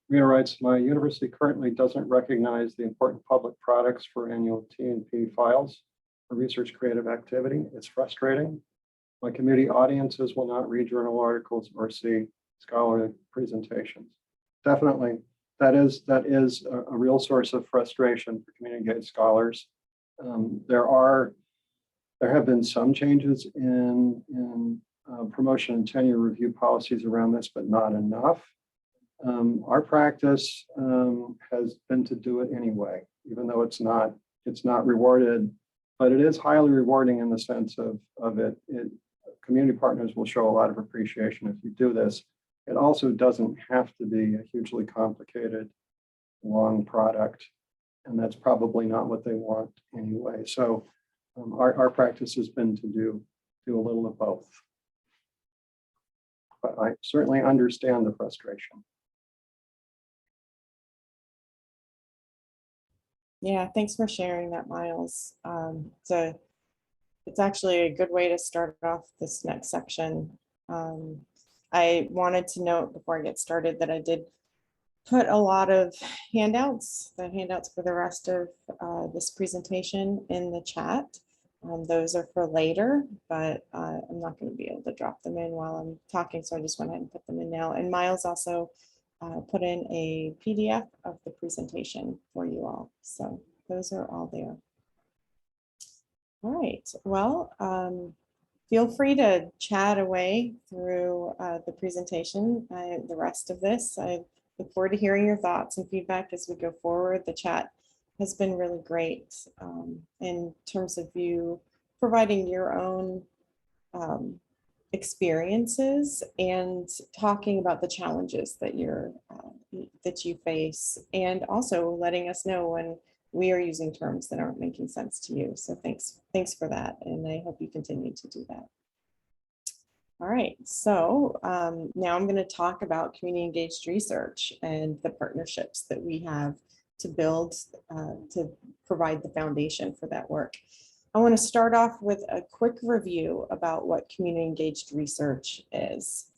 Rita writes, my university currently doesn't recognize the important public products for annual T&P files for research creative activity. It's frustrating. My community audiences will not read journal articles or see scholarly presentations. Definitely. That is a real source of frustration for community engaged scholars. There have been some changes in promotion and tenure review policies around this, but not enough. Our practice has been to do it anyway, even though it's not rewarded, but it is highly rewarding in the sense of it. Community partners will show a lot of appreciation if you do this. It also doesn't have to be a hugely complicated, long product, and that's probably not what they want anyway. So our practice has been to do a little of both. But I certainly understand the frustration. Yeah, thanks for sharing that, Miles. It's actually a good way to start off this next section. I wanted to note before I get started that I did put a lot of handouts, the handouts for the rest of this presentation in the chat. Those are for later, but I'm not going to be able to drop them in while I'm talking, so I just went ahead and put them in now. And Miles also put in a PDF of the presentation for you all. So those are all there. All right, well, feel free to chat away through the presentation, the rest of this. I look forward to hearing your thoughts and feedback as we go forward. The chat has been really great in terms of you providing your own experiences and talking about the challenges that you face, and also letting us know when we are using terms that aren't making sense to you. So thanks for that, and I hope you continue to do that. All right, so now I'm going to talk about community engaged research and the partnerships that we have to build to provide the foundation for that work. I want to start off with a quick review about what community engaged research is.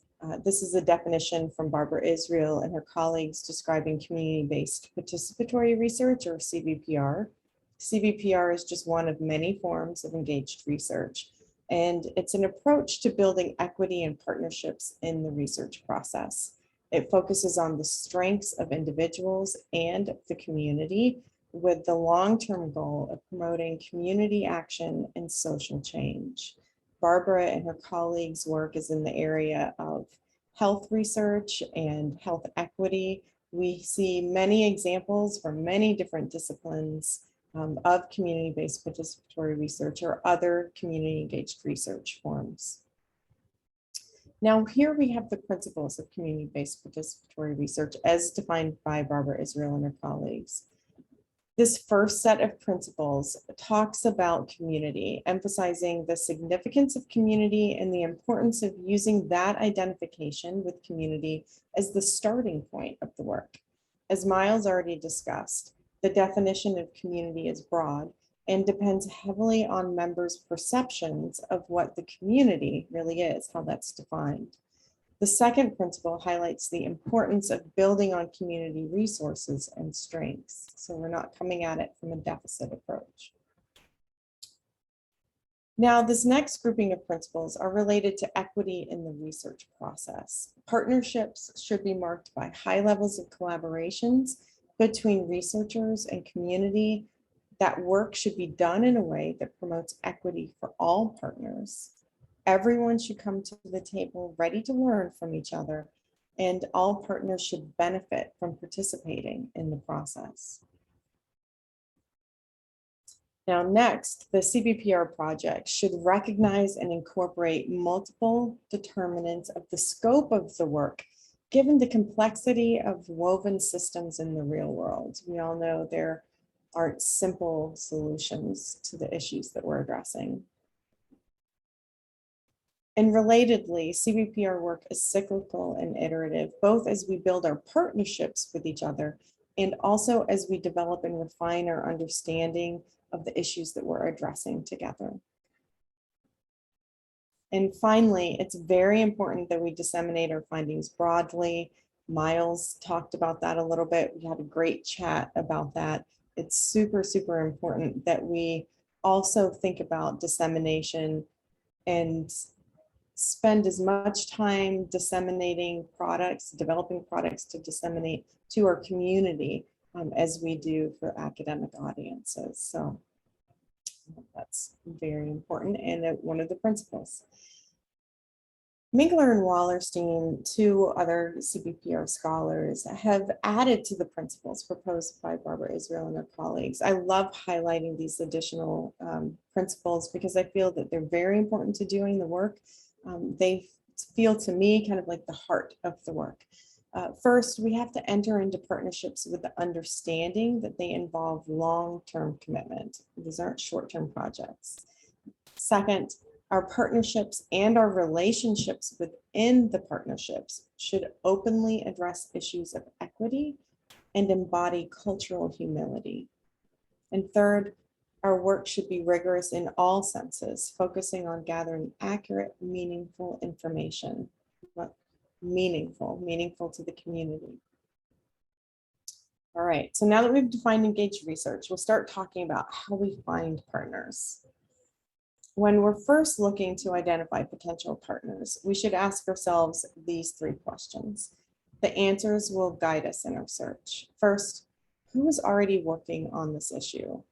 This is a definition from Barbara Israel and her colleagues describing community-based participatory research, or CBPR. CBPR is just one of many forms of engaged research, and it's an approach to building equity and partnerships in the research process. It focuses on the strengths of individuals and the community, with the long-term goal of promoting community action and social change. Barbara and her colleagues' work is in the area of health research and health equity. We see many examples from many different disciplines of community-based participatory research or other community-engaged research forms. Now, here we have the principles of community-based participatory research as defined by Barbara Israel and her colleagues. This first set of principles talks about community, emphasizing the significance of community and the importance of using that identification with community as the starting point of the work. As Miles already discussed, the definition of community is broad and depends heavily on members' perceptions of what the community really is, how that's defined. The second principle highlights the importance of building on community resources and strengths. So we're not coming at it from a deficit approach. Now, this next grouping of principles are related to equity in the research process. Partnerships should be marked by high levels of collaborations between researchers and community. That work should be done in a way that promotes equity for all partners. Everyone should come to the table ready to learn from each other, and all partners should benefit from participating in the process. Now, next, the CBPR project should recognize and incorporate multiple determinants of the scope of the work, given the complexity of woven systems in the real world. We all know there aren't simple solutions to the issues that we're addressing. And relatedly, CBPR work is cyclical and iterative, both as we build our partnerships with each other and also as we develop and refine our understanding of the issues that we're addressing together. And finally, it's very important that we disseminate our findings broadly. Miles talked about that a little bit. We had a great chat about that. It's super, super important that we also think about dissemination and spend as much time disseminating products, developing products to disseminate to our community as we do for academic audiences. So that's very important and one of the principles. Minkler and Wallerstein, two other CBPR scholars, have added to the principles proposed by Barbara Israel and her colleagues. I love highlighting these additional principles because I feel that they're very important to doing the work. They feel to me kind of like the heart of the work. First, we have to enter into partnerships with the understanding that they involve long-term commitment. These aren't short-term projects. Second, our partnerships and our relationships within the partnerships should openly address issues of equity and embody cultural humility. And third, our work should be rigorous in all senses, focusing on gathering accurate, meaningful information. But meaningful to the community. All right, so now that we've defined engaged research, we'll start talking about how we find partners. When we're first looking to identify potential partners, we should ask ourselves these three questions. The answers will guide us in our search. First, who is already working on this issue?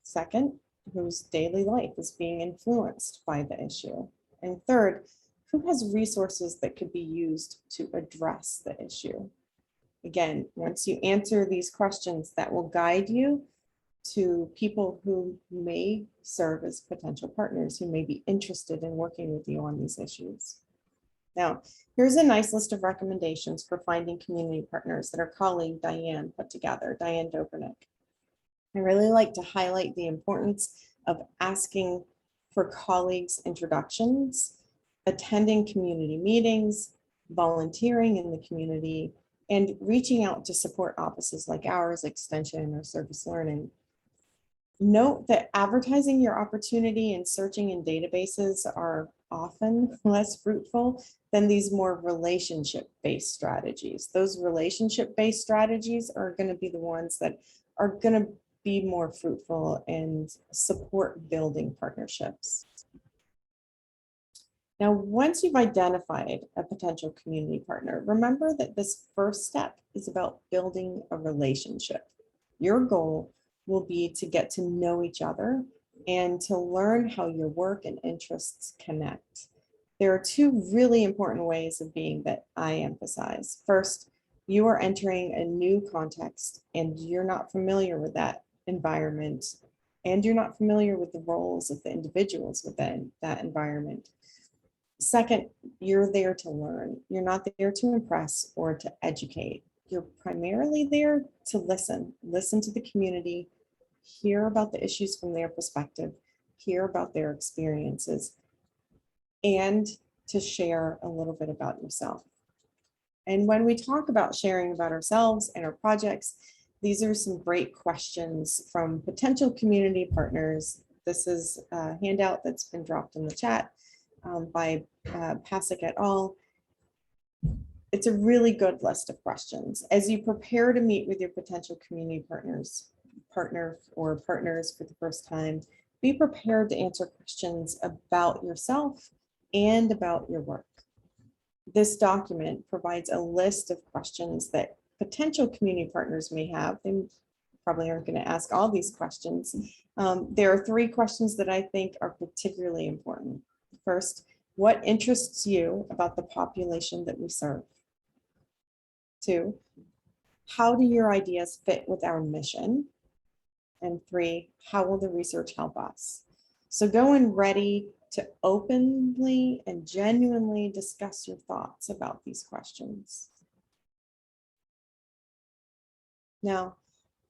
Second, whose daily life is being influenced by the issue? And third, who has resources that could be used to address the issue? Again, once you answer these questions, that will guide you to people who may serve as potential partners, who may be interested in working with you on these issues. Now, here's a nice list of recommendations for finding community partners that our colleague Diane put together, Diane Dobranick. I really like to highlight the importance of asking for colleagues' introductions, attending community meetings, volunteering in the community, and reaching out to support offices like ours, Extension or Service Learning. Note that advertising your opportunity and searching in databases are often less fruitful than these more relationship-based strategies. Those relationship-based strategies are going to be the ones that are going to be more fruitful and support building partnerships. Now, once you've identified a potential community partner, remember that this first step is about building a relationship. Your goal will be to get to know each other and to learn how your work and interests connect. There are two really important ways of being that I emphasize. First, you are entering a new context and you're not familiar with that environment, and you're not familiar with the roles of the individuals within that environment. Second, you're there to learn. You're not there to impress or to educate. You're primarily there to listen to the community, hear about the issues from their perspective, hear about their experiences, and to share a little bit about yourself. And when we talk about sharing about ourselves and our projects, these are some great questions from potential community partners. This is a handout that's been dropped in the chat by Pasek et al. It's a really good list of questions. As you prepare to meet with your potential community partners for the first time, be prepared to answer questions about yourself and about your work. This document provides a list of questions that potential community partners may have. They probably aren't going to ask all these questions. There are 3 questions that I think are particularly important. First, what interests you about the population that we serve? 2, how do your ideas fit with our mission? And 3, how will the research help us? So go in ready to openly and genuinely discuss your thoughts about these questions. Now,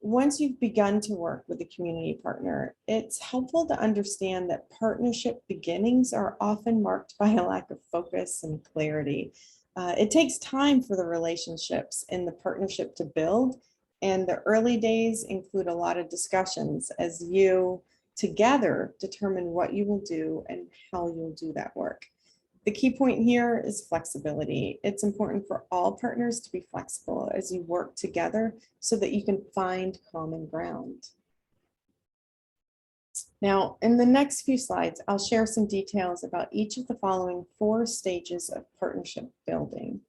once you've begun to work with a community partner, it's helpful to understand that partnership beginnings are often marked by a lack of focus and clarity. It takes time for the relationships in the partnership to build, and the early days include a lot of discussions as you together determine what you will do and how you'll do that work. The key point here is flexibility. It's important for all partners to be flexible as you work together so that you can find common ground. Now, in the next few slides, I'll share some details about each of the following 4 stages of partnership building.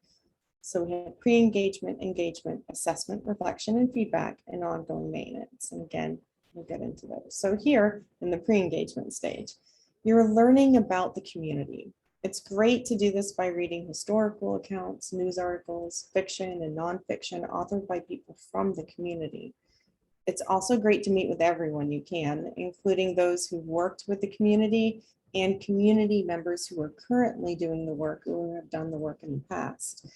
So we have pre-engagement, engagement, assessment, reflection, and feedback, and ongoing maintenance. And again, we'll get into those. So here in the pre-engagement stage, you're learning about the community. It's great to do this by reading historical accounts, news articles, fiction and nonfiction authored by people from the community. It's also great to meet with everyone you can, including those who worked with the community and community members who are currently doing the work or who have done the work in the past.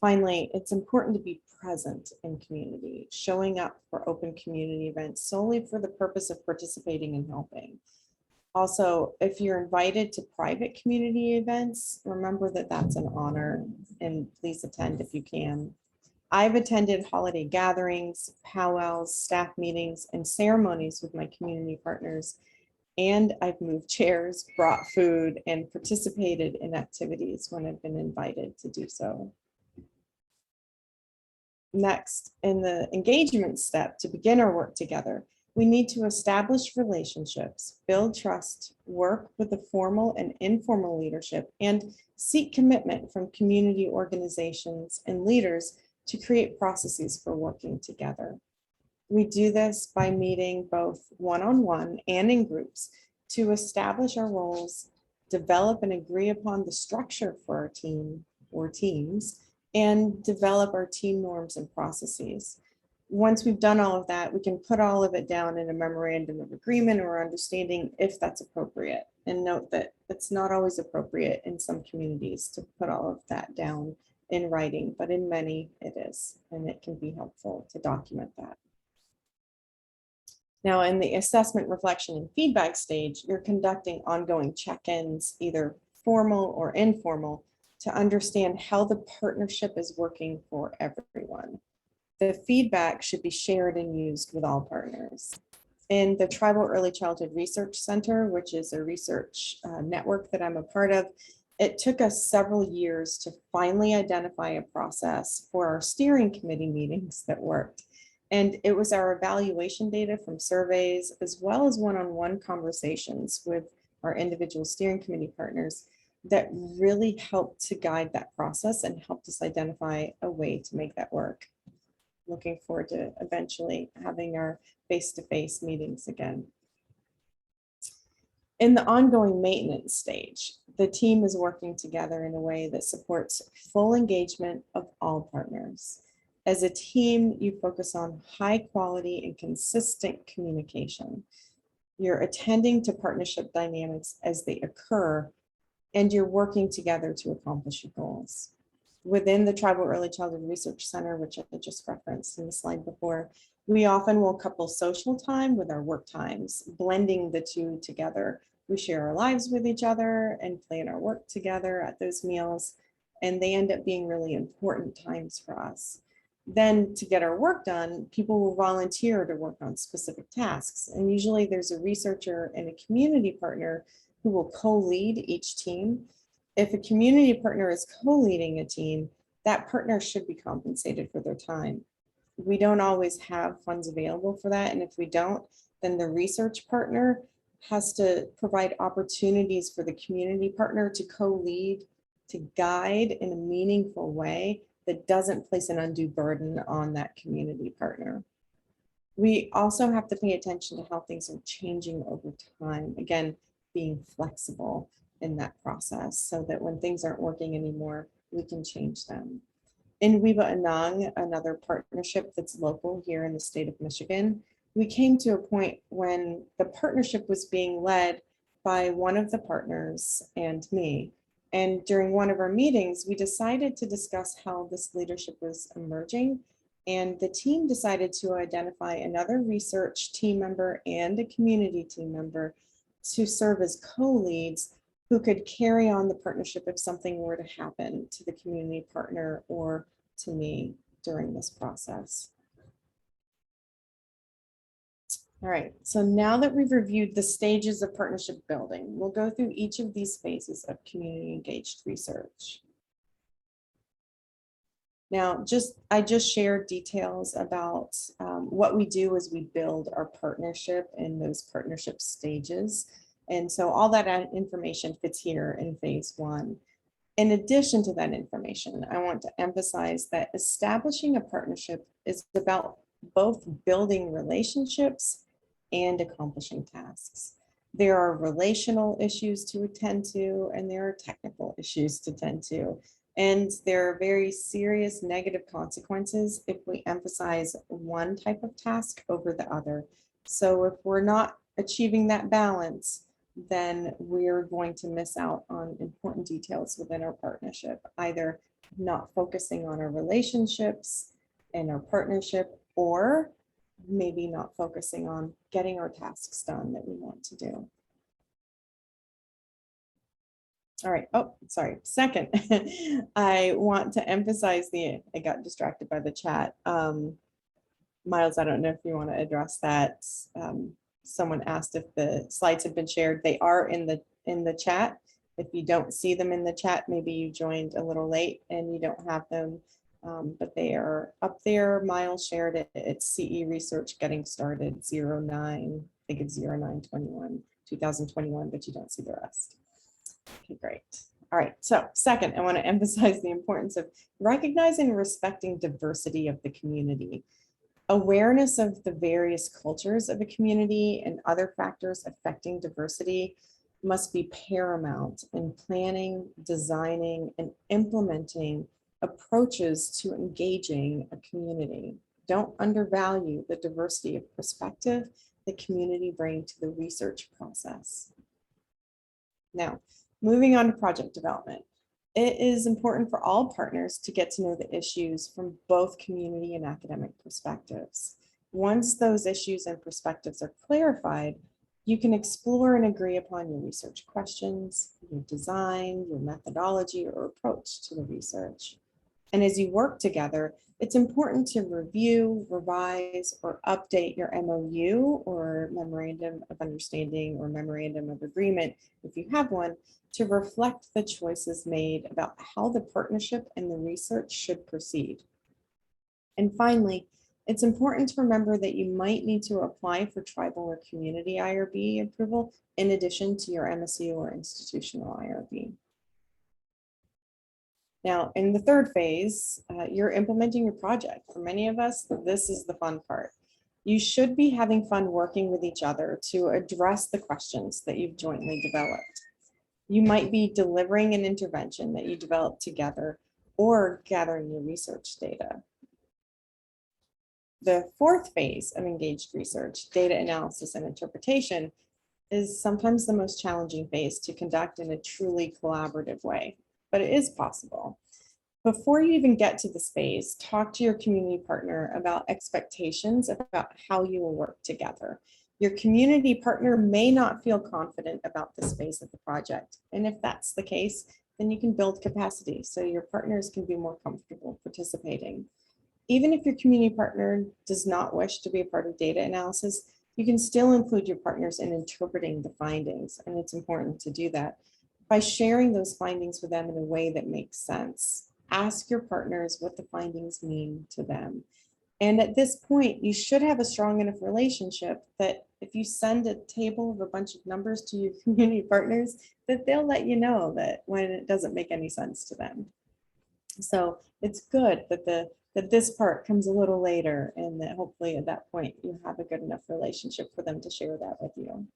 Finally, it's important to be present in community, showing up for open community events solely for the purpose of participating and helping. Also, if you're invited to private community events, remember that that's an honor and please attend if you can. I've attended holiday gatherings, powwows, staff meetings, and ceremonies with my community partners, and I've moved chairs, brought food, and participated in activities when I've been invited to do so. Next, in the engagement step to begin our work together, we need to establish relationships, build trust, work with the formal and informal leadership, and seek commitment from community organizations and leaders to create processes for working together. We do this by meeting both one-on-one and in groups to establish our roles, develop and agree upon the structure for our team or teams, and develop our team norms and processes. Once we've done all of that, we can put all of it down in a memorandum of agreement or understanding if that's appropriate. And note that it's not always appropriate in some communities to put all of that down in writing, but in many it is, and it can be helpful to document that. Now, in the assessment, reflection, and feedback stage, you're conducting ongoing check-ins, either formal or informal, to understand how the partnership is working for everyone. The feedback should be shared and used with all partners. In the Tribal Early Childhood Research Center, which is a research network that I'm a part of, it took us several years to finally identify a process for our steering committee meetings that worked. And it was our evaluation data from surveys, as well as one-on-one conversations with our individual steering committee partners that really helped to guide that process and helped us identify a way to make that work. Looking forward to eventually having our face-to-face meetings again. In the ongoing maintenance stage, the team is working together in a way that supports full engagement of all partners. As a team, you focus on high quality and consistent communication. You're attending to partnership dynamics as they occur and you're working together to accomplish your goals. Within the Tribal Early Childhood Research Center, which I just referenced in the slide before, we often will couple social time with our work times, blending the two together. We share our lives with each other and plan our work together at those meals, and they end up being really important times for us. Then to get our work done, people will volunteer to work on specific tasks. And usually there's a researcher and a community partner who will co-lead each team. If a community partner is co-leading a team, that partner should be compensated for their time. We don't always have funds available for that. And if we don't, then the research partner has to provide opportunities for the community partner to co-lead, to guide in a meaningful way that doesn't place an undue burden on that community partner. We also have to pay attention to how things are changing over time. Again, being flexible in that process so that when things aren't working anymore, we can change them. In Wiba Anang, another partnership that's local here in the state of Michigan, we came to a point when the partnership was being led by one of the partners and me. And during one of our meetings, we decided to discuss how this leadership was emerging. And the team decided to identify another research team member and a community team member to serve as co-leads who could carry on the partnership if something were to happen to the community partner or to me during this process. All right, so now that we've reviewed the stages of partnership building, we'll go through each of these phases of community engaged research. Now, I just shared details about what we do as we build our partnership in those partnership stages. And so all that information fits here in phase one. In addition to that information, I want to emphasize that establishing a partnership is about both building relationships and accomplishing tasks. There are relational issues to attend to, and there are technical issues to attend to. And there are very serious negative consequences if we emphasize one type of task over the other. So if we're not achieving that balance, then we're going to miss out on important details within our partnership, either not focusing on our relationships and our partnership, or maybe not focusing on getting our tasks done that we want to do. All right. Oh, sorry. Second, I want to emphasize I got distracted by the chat. Miles, I don't know if you want to address that. Someone asked if the slides have been shared. They are in the chat. If you don't see them in the chat, maybe you joined a little late and you don't have them, but they are up there. Miles shared it. It's CE Research Getting Started 09, I think it's 09/21, 2021, but you don't see the rest. Okay, great. All right, so second, I want to emphasize the importance of recognizing and respecting diversity of the community. Awareness of the various cultures of a community and other factors affecting diversity must be paramount in planning, designing, and implementing approaches to engaging a community. Don't undervalue the diversity of perspective the community bring to the research process. Now, moving on to project development. It is important for all partners to get to know the issues from both community and academic perspectives. Once those issues and perspectives are clarified, you can explore and agree upon your research questions, your design, your methodology, or approach to the research. And as you work together, it's important to review, revise, or update your MOU or Memorandum of Understanding or Memorandum of Agreement, if you have one, to reflect the choices made about how the partnership and the research should proceed. And finally, it's important to remember that you might need to apply for tribal or community IRB approval in addition to your MSU or institutional IRB. Now, in the third phase, you're implementing your project. For many of us, this is the fun part. You should be having fun working with each other to address the questions that you've jointly developed. You might be delivering an intervention that you developed together or gathering your research data. The fourth phase of engaged research, data analysis and interpretation, is sometimes the most challenging phase to conduct in a truly collaborative way, but it is possible. Before you even get to this phase, talk to your community partner about expectations about how you will work together. Your community partner may not feel confident about this phase of the project. And if that's the case, then you can build capacity so your partners can be more comfortable participating. Even if your community partner does not wish to be a part of data analysis, you can still include your partners in interpreting the findings. And it's important to do that by sharing those findings with them in a way that makes sense. Ask your partners what the findings mean to them. And at this point, you should have a strong enough relationship that if you send a table of a bunch of numbers to your community partners, that they'll let you know that when it doesn't make any sense to them. So it's good that this part comes a little later, and that hopefully at that point you have a good enough relationship for them to share that with you.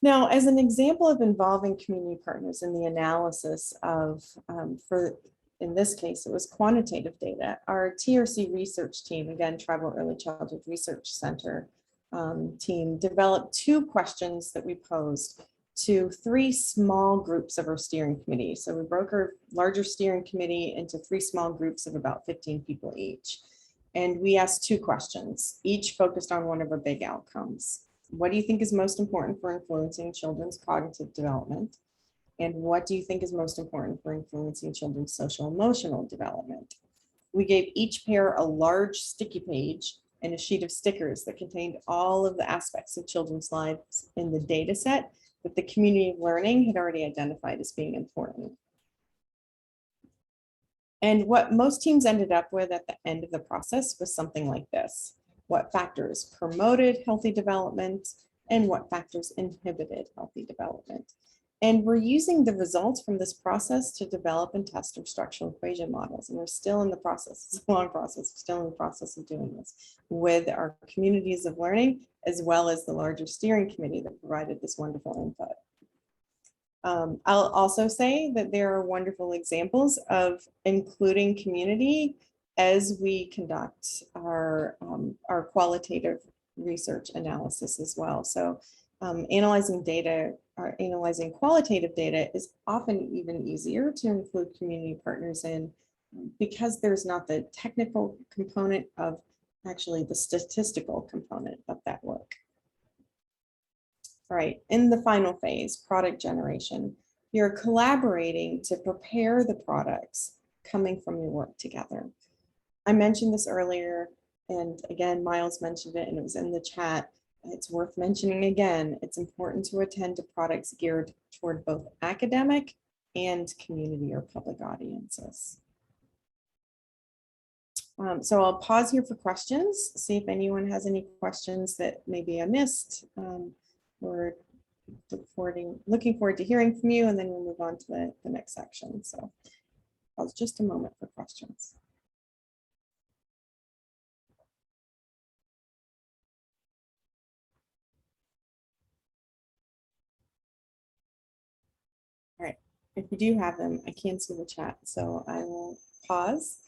Now, as an example of involving community partners in the analysis of, in this case, it was quantitative data, our TRC research team, again, Tribal Early Childhood Research Center team, developed 2 questions that we posed to 3 small groups of our steering committee. So we broke our larger steering committee into 3 small groups of about 15 people each. And we asked 2 questions, each focused on one of our big outcomes. What do you think is most important for influencing children's cognitive development? And what do you think is most important for influencing children's social emotional development? We gave each pair a large sticky page and a sheet of stickers that contained all of the aspects of children's lives in the data set that the community of learning had already identified as being important. And what most teams ended up with at the end of the process was something like this: what factors promoted healthy development and what factors inhibited healthy development. And we're using the results from this process to develop and test our structural equation models. And we're still in the process, it's a long process, we're still in the process of doing this with our communities of learning, as well as the larger steering committee that provided this wonderful input. I'll also say that there are wonderful examples of including community as we conduct our qualitative research analysis as well. So analyzing data, or analyzing qualitative data, is often even easier to include community partners in, because there's not the technical component of actually the statistical component of that work. All right, in the final phase, product generation, you're collaborating to prepare the products coming from your work together. I mentioned this earlier, and again, Miles mentioned it, and it was in the chat. It's worth mentioning again. It's important to attend to products geared toward both academic and community or public audiences. So I'll pause here for questions, see if anyone has any questions that maybe I missed. We're looking forward to hearing from you, and then we'll move on to the next section. So pause just a moment for questions. All right, if you do have them, I can't see the chat, so I will pause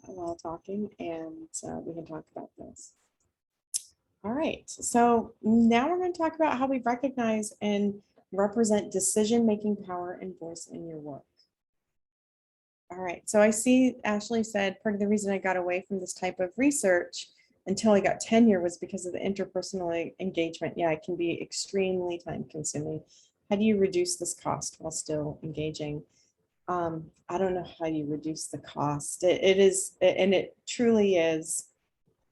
while talking, and we can talk about this. All right, so now we're going to talk about how we recognize and represent decision-making power and voice in your work. All right, so I see Ashley said part of the reason I got away from this type of research until I got tenure was because of the interpersonal engagement. Yeah, it can be extremely time-consuming. How do you reduce this cost while still engaging? I don't know how you reduce the cost. It is, and it truly is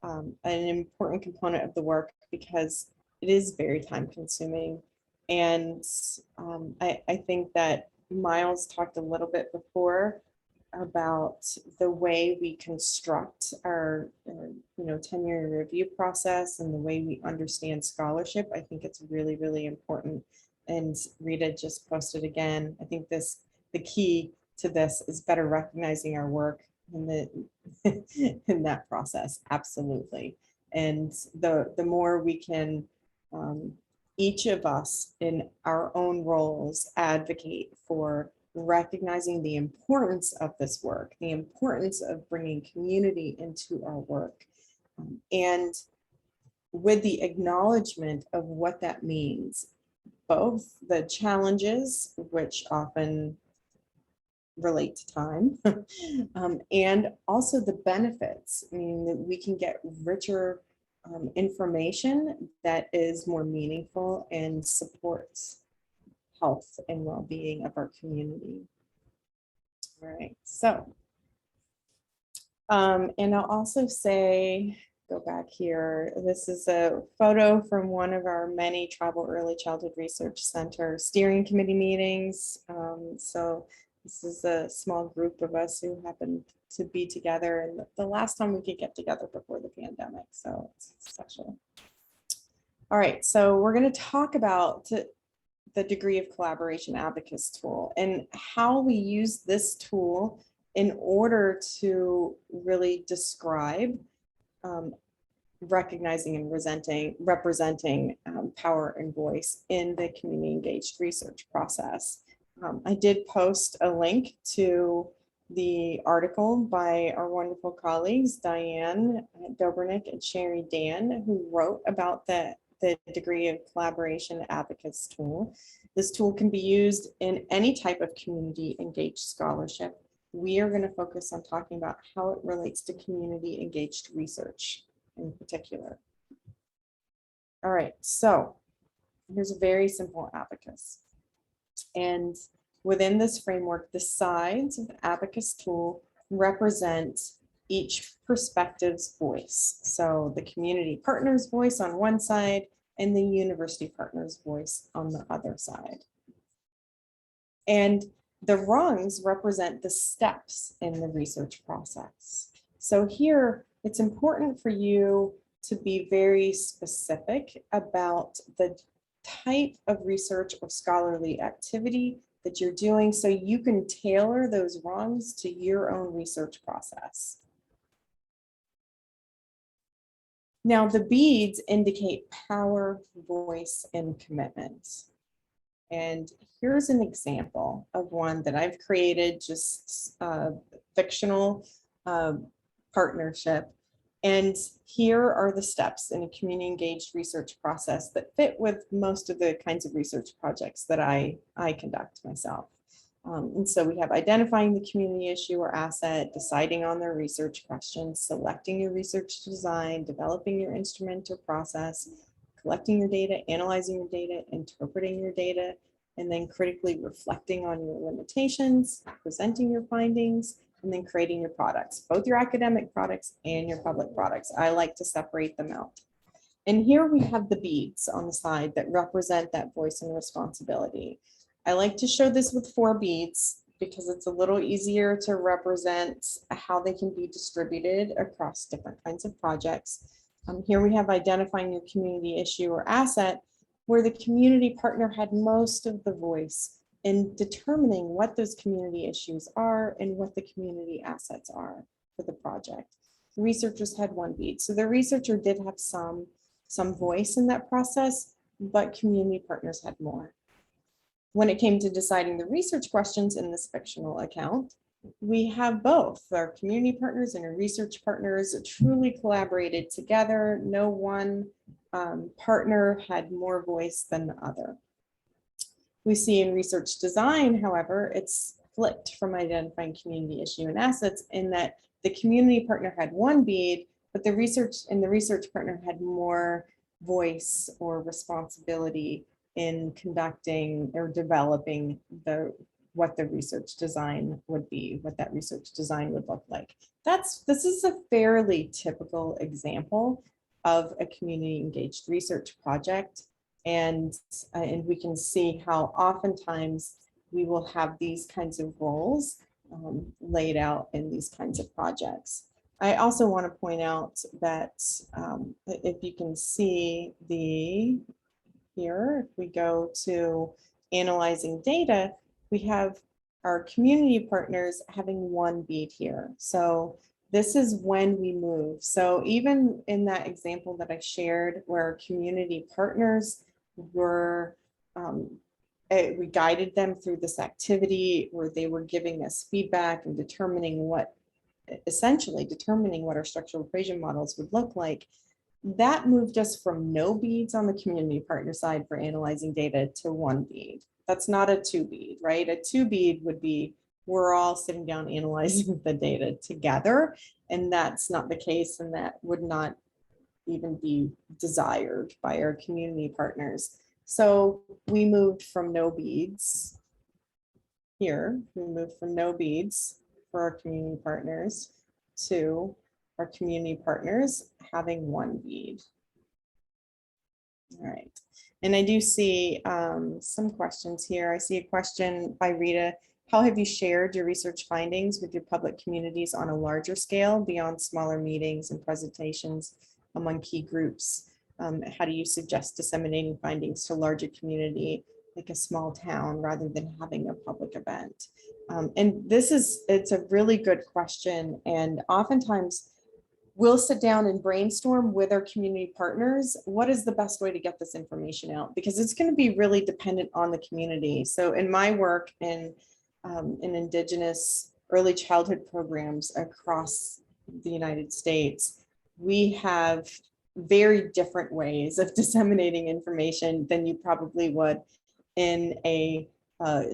an important component of the work, because it is very time consuming. And I think that Miles talked a little bit before about the way we construct our tenure review process and the way we understand scholarship. I think it's really, really important. And Rita just posted again, I think the key to this is better recognizing our work in that process. Absolutely. And the more we can, each of us in our own roles, advocate for recognizing the importance of this work, the importance of bringing community into our work, and with the acknowledgement of what that means, both the challenges, which often relate to time, and also the benefits. I mean, that we can get richer information that is more meaningful and supports health and well-being of our community. All right, so, and I'll also say, go back here, this is a photo from one of our many Tribal Early Childhood Research Center steering committee meetings. So this is a small group of us who happened to be together, and the last time we could get together before the pandemic, so it's special. All right, so we're going to talk about the degree of collaboration abacus tool and how we use this tool in order to really describe recognizing and representing power and voice in the community engaged research process. I did post a link to the article by our wonderful colleagues, Diane Dobrenick and Sherry Dan, who wrote about the degree of collaboration abacus tool. This tool can be used in any type of community engaged scholarship. We are going to focus on talking about how it relates to community engaged research in particular. All right, so here's a very simple abacus. And within this framework, the sides of the abacus tool represent each perspective's voice. So the community partner's voice on one side and the university partner's voice on the other side. And the rungs represent the steps in the research process. So here, it's important for you to be very specific about the type of research or scholarly activity that you're doing so you can tailor those rungs to your own research process. Now, the beads indicate power, voice, and commitment. And here's an example of one that I've created, just a fictional partnership. And here are the steps in a community engaged research process that fit with most of the kinds of research projects that I conduct myself. And so we have identifying the community issue or asset, deciding on their research questions, selecting your research design, developing your instrument or process, collecting your data, analyzing your data, interpreting your data, and then critically reflecting on your limitations, presenting your findings, and then creating your products, both your academic products and your public products. I like to separate them out. And here we have the beads on the side that represent that voice and responsibility. I like to show this with 4 beads because it's a little easier to represent how they can be distributed across different kinds of projects. Here we have identifying your community issue or asset, where the community partner had most of the voice in determining what those community issues are and what the community assets are for the project. The researchers had 1 bead. So the researcher did have some voice in that process, but community partners had more. When it came to deciding the research questions in this fictional account, we have both. Our community partners and our research partners truly collaborated together. No one partner had more voice than the other. We see in research design, however, it's flipped from identifying community issue and assets in that the community partner had 1 bead, but the research partner had more voice or responsibility in conducting or developing what the research design would be, what that research design would look like. This is a fairly typical example of a community engaged research project. And we can see how oftentimes we will have these kinds of roles laid out in these kinds of projects. I also want to point out that if you can see here, if we go to analyzing data, we have our community partners having 1 bead here. So this is when we move. So even in that example that I shared where our community partners were, we guided them through this activity where they were giving us feedback and essentially determining what our structural equation models would look like. That moved us from no beads on the community partner side for analyzing data to one bead. That's not a two bead, right? A two bead would be, we're all sitting down analyzing the data together, and that's not the case, and that would not even be desired by our community partners. So we moved from no beads here, we moved from no beads for our community partners to our community partners having one bead. All right, and I do see some questions here. I see a question by Rita. How have you shared your research findings with your public communities on a larger scale beyond smaller meetings and presentations among key groups? How do you suggest disseminating findings to larger community, like a small town, rather than having a public event? And it's a really good question. And oftentimes we'll sit down and brainstorm with our community partners. What is the best way to get this information out? Because it's going to be really dependent on the community. So in my work in Indigenous early childhood programs across the United States, we have very different ways of disseminating information than you probably would in a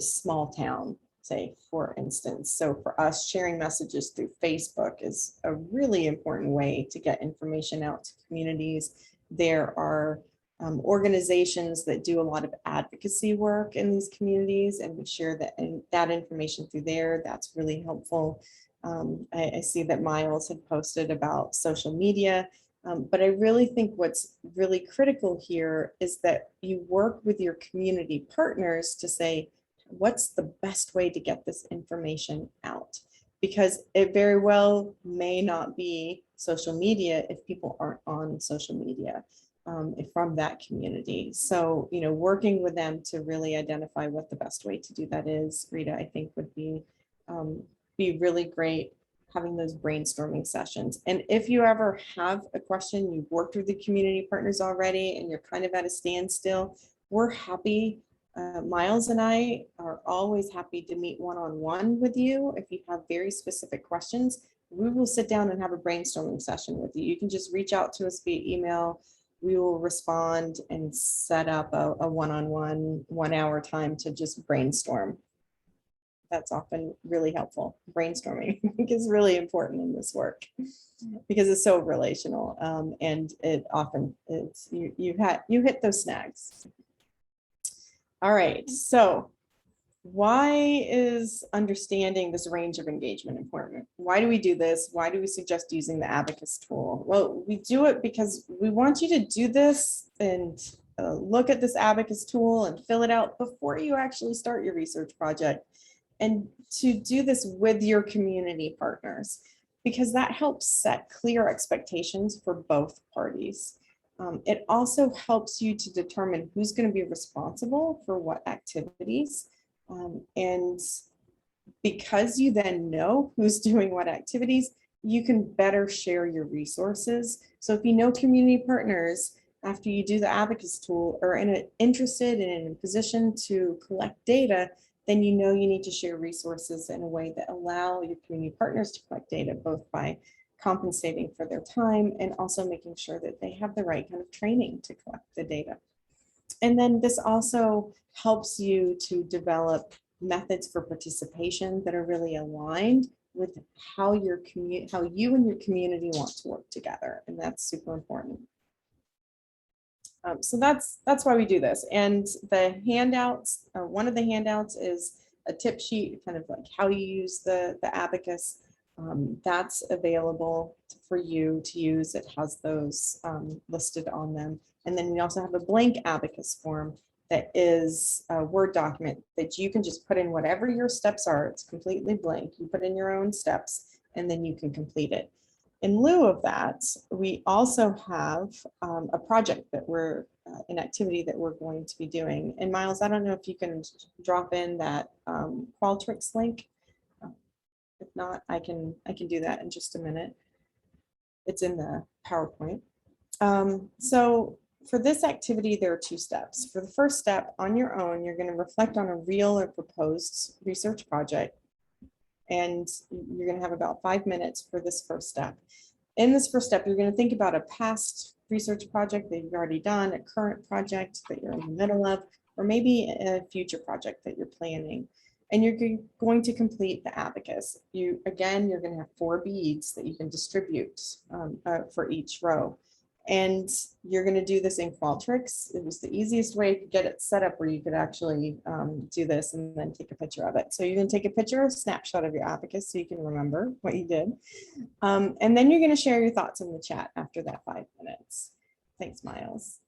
small town, say, for instance. So for us, sharing messages through Facebook is a really important way to get information out to communities. There are organizations that do a lot of advocacy work in these communities, and we share that information through there. That's really helpful. I see that Miles had posted about social media. But I really think what's really critical here is that you work with your community partners to say, what's the best way to get this information out? Because it very well may not be social media if people aren't on social media from that community. So, working with them to really identify what the best way to do that is, Rita, I think would be really great, having those brainstorming sessions. And if you ever have a question, you've worked with the community partners already, and you're kind of at a standstill, we're happy. Miles and I are always happy to meet one-on-one with you. If you have very specific questions, we will sit down and have a brainstorming session with you. You can just reach out to us via email. We will respond and set up a one-on-one 1 hour time to just brainstorm. That's often really helpful. Brainstorming I think is really important in this work because it's so relational, and it often is you hit those snags. All right, so why is understanding this range of engagement important? Why do we do this? Why do we suggest using the abacus tool? Well, we do it because we want you to do this and look at this abacus tool and fill it out before you actually start your research project, and to do this with your community partners, because that helps set clear expectations for both parties. It also helps you to determine who's going to be responsible for what activities. And because you then know who's doing what activities, you can better share your resources. So if you know community partners, after you do the abacus tool, are interested and in a position to collect data, then you know you need to share resources in a way that allow your community partners to collect data, both by compensating for their time and also making sure that they have the right kind of training to collect the data. And then this also helps you to develop methods for participation that are really aligned with how you and your community want to work together. And that's super important. So that's why we do this. And the handouts, one of the handouts is a tip sheet, kind of like how you use the abacus. That's available for you to use. It has those listed on them. And then we also have a blank abacus form that is a Word document that you can just put in whatever your steps are. It's completely blank. You put in your own steps and then you can complete it. In lieu of that, we also have a project that an activity that we're going to be doing. And Miles, I don't know if you can drop in that Qualtrics link. If not, I can do that in just a minute. It's in the PowerPoint. So for this activity, there are 2 steps. For the first step, on your own, you're going to reflect on a real or proposed research project. And you're going to have about 5 minutes for this first step. In this first step, you're going to think about a past research project that you've already done, a current project that you're in the middle of, or maybe a future project that you're planning. And you're going to complete the abacus. You're going to have 4 beads that you can distribute for each row. And you're going to do this in Qualtrics. It was the easiest way to get it set up where you could actually do this and then take a picture of it. So you can take a picture, a snapshot of your abacus so you can remember what you did. And then you're going to share your thoughts in the chat after that 5 minutes. Thanks, Miles.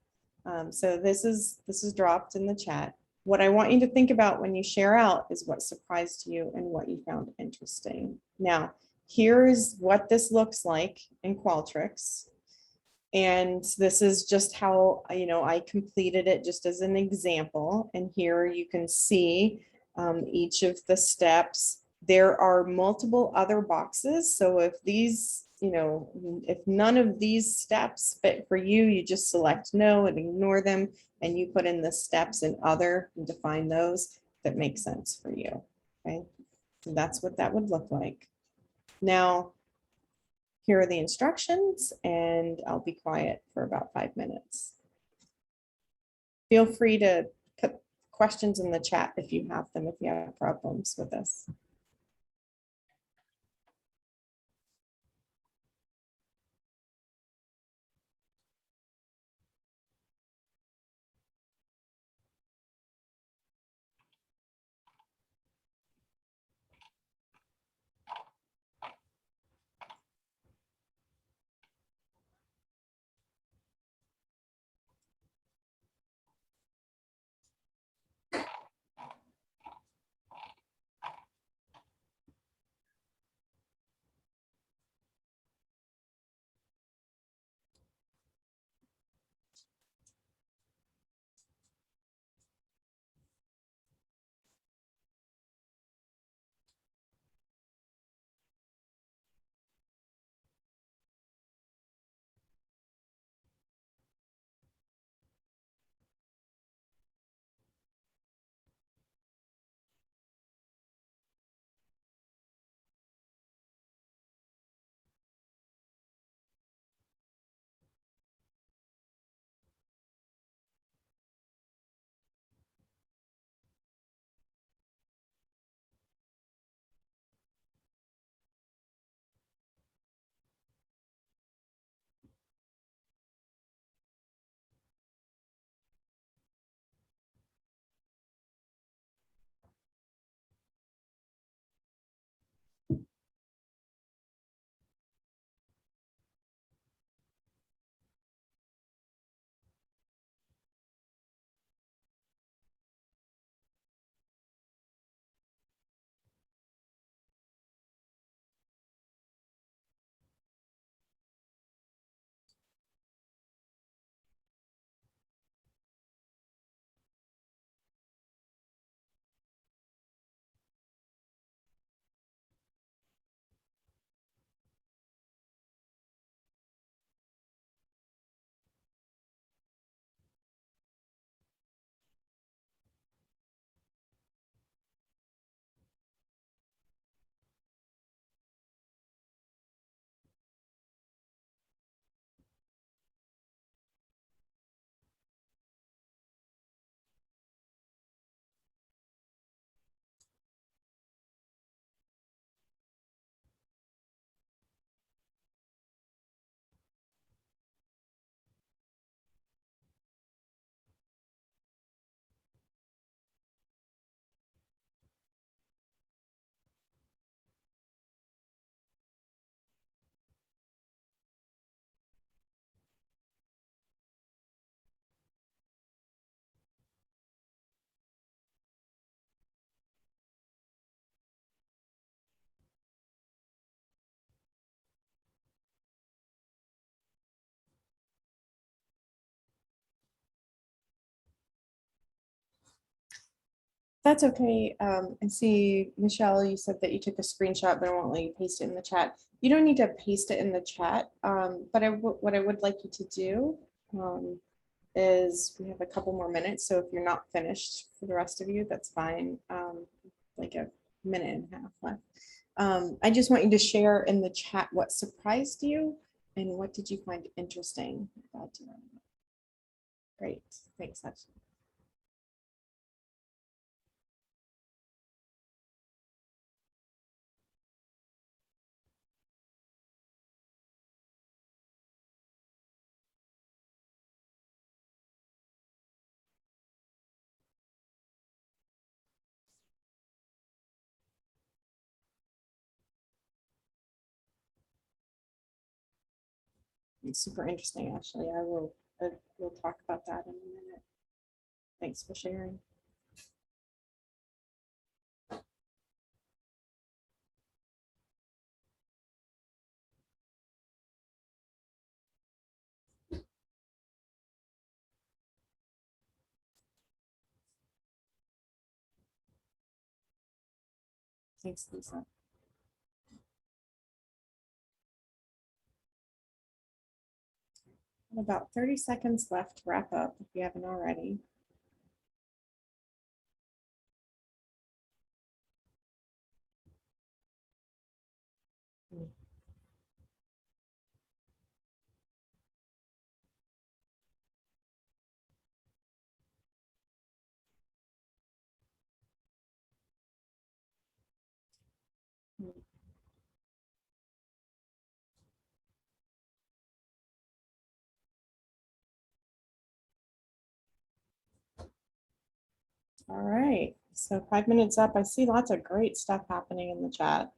So this is dropped in the chat. What I want you to think about when you share out is what surprised you and what you found interesting. Now, here's what this looks like in Qualtrics. And this is just how, I completed it just as an example. And here you can see each of the steps. There are multiple other boxes. So if these, if none of these steps fit for you, you just select no and ignore them. And you put in the steps and other and define those that make sense for you. Okay, so that's what that would look like. Now, here are the instructions, and I'll be quiet for about 5 minutes. Feel free to put questions in the chat if you have them, if you have problems with this. That's okay. I see, Michelle, you said that you took a screenshot, but I won't let you paste it in the chat. You don't need to paste it in the chat, but what I would like you to do is we have a couple more minutes. So if you're not finished for the rest of you, that's fine. Like a minute and a half left. I just want you to share in the chat what surprised you and what did you find interesting glad to know. Great, thanks, Ashley. It's super interesting, Ashley. We'll talk about that in a minute. Thanks for sharing. Thanks, Lisa. About 30 seconds left to wrap up if you haven't already. All right, so 5 minutes up. I see lots of great stuff happening in the chat.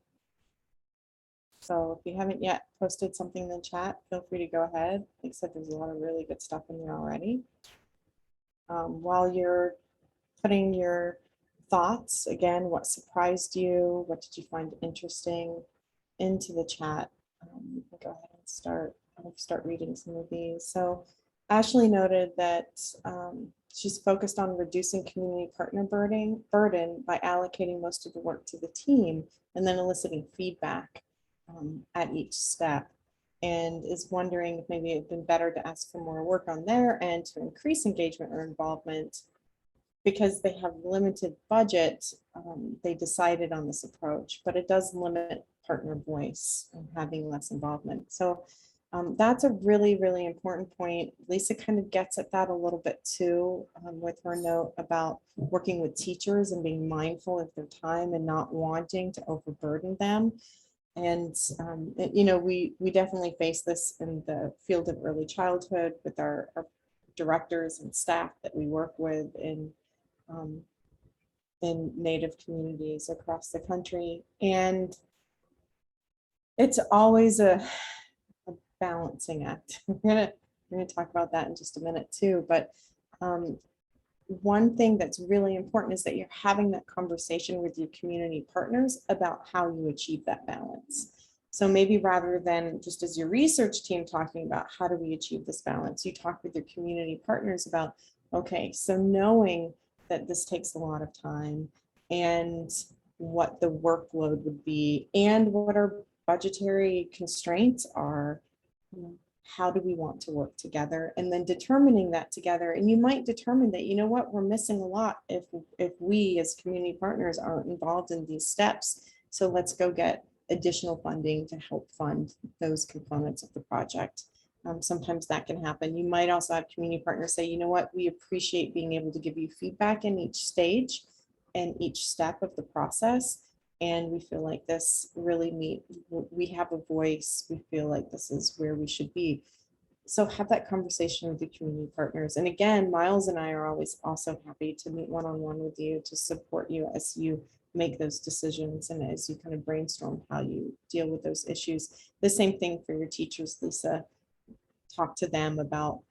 So if you haven't yet posted something in the chat, feel free to go ahead. Like I said, there's a lot of really good stuff in there already. While you're putting your thoughts, again, what surprised you? What did you find interesting into the chat? You can go ahead and start reading some of these. So Ashley noted that she's focused on reducing community partner burden by allocating most of the work to the team and then eliciting feedback at each step, and is wondering if maybe it'd been better to ask for more work on their end to increase engagement or involvement. Because they have limited budget, they decided on this approach, but it does limit partner voice and having less involvement. So that's a really, really important point. Lisa kind of gets at that a little bit too, with her note about working with teachers and being mindful of their time and not wanting to overburden them. And, you know, we definitely face this in the field of early childhood with our directors and staff that we work with in Native communities across the country. And it's always a balancing act. We're gonna talk about that in just a minute too. But one thing that's really important is that you're having that conversation with your community partners about how you achieve that balance. So maybe rather than just as your research team talking about how do we achieve this balance, you talk with your community partners about, okay, so knowing that this takes a lot of time and what the workload would be and what our budgetary constraints are, how do we want to work together, and then determining that together. And you might determine that, you know what, we're missing a lot if we as community partners aren't involved in these steps. So let's go get additional funding to help fund those components of the project. Sometimes that can happen. You might also have community partners say, you know what, we appreciate being able to give you feedback in each stage and each step of the process. And we feel like this really we have a voice. We feel like this is where we should be. So have that conversation with the community partners. And again, Miles and I are always also happy to meet one-on-one with you to support you as you make those decisions and as you kind of brainstorm how you deal with those issues. The same thing for your teachers, Lisa. Talk to them about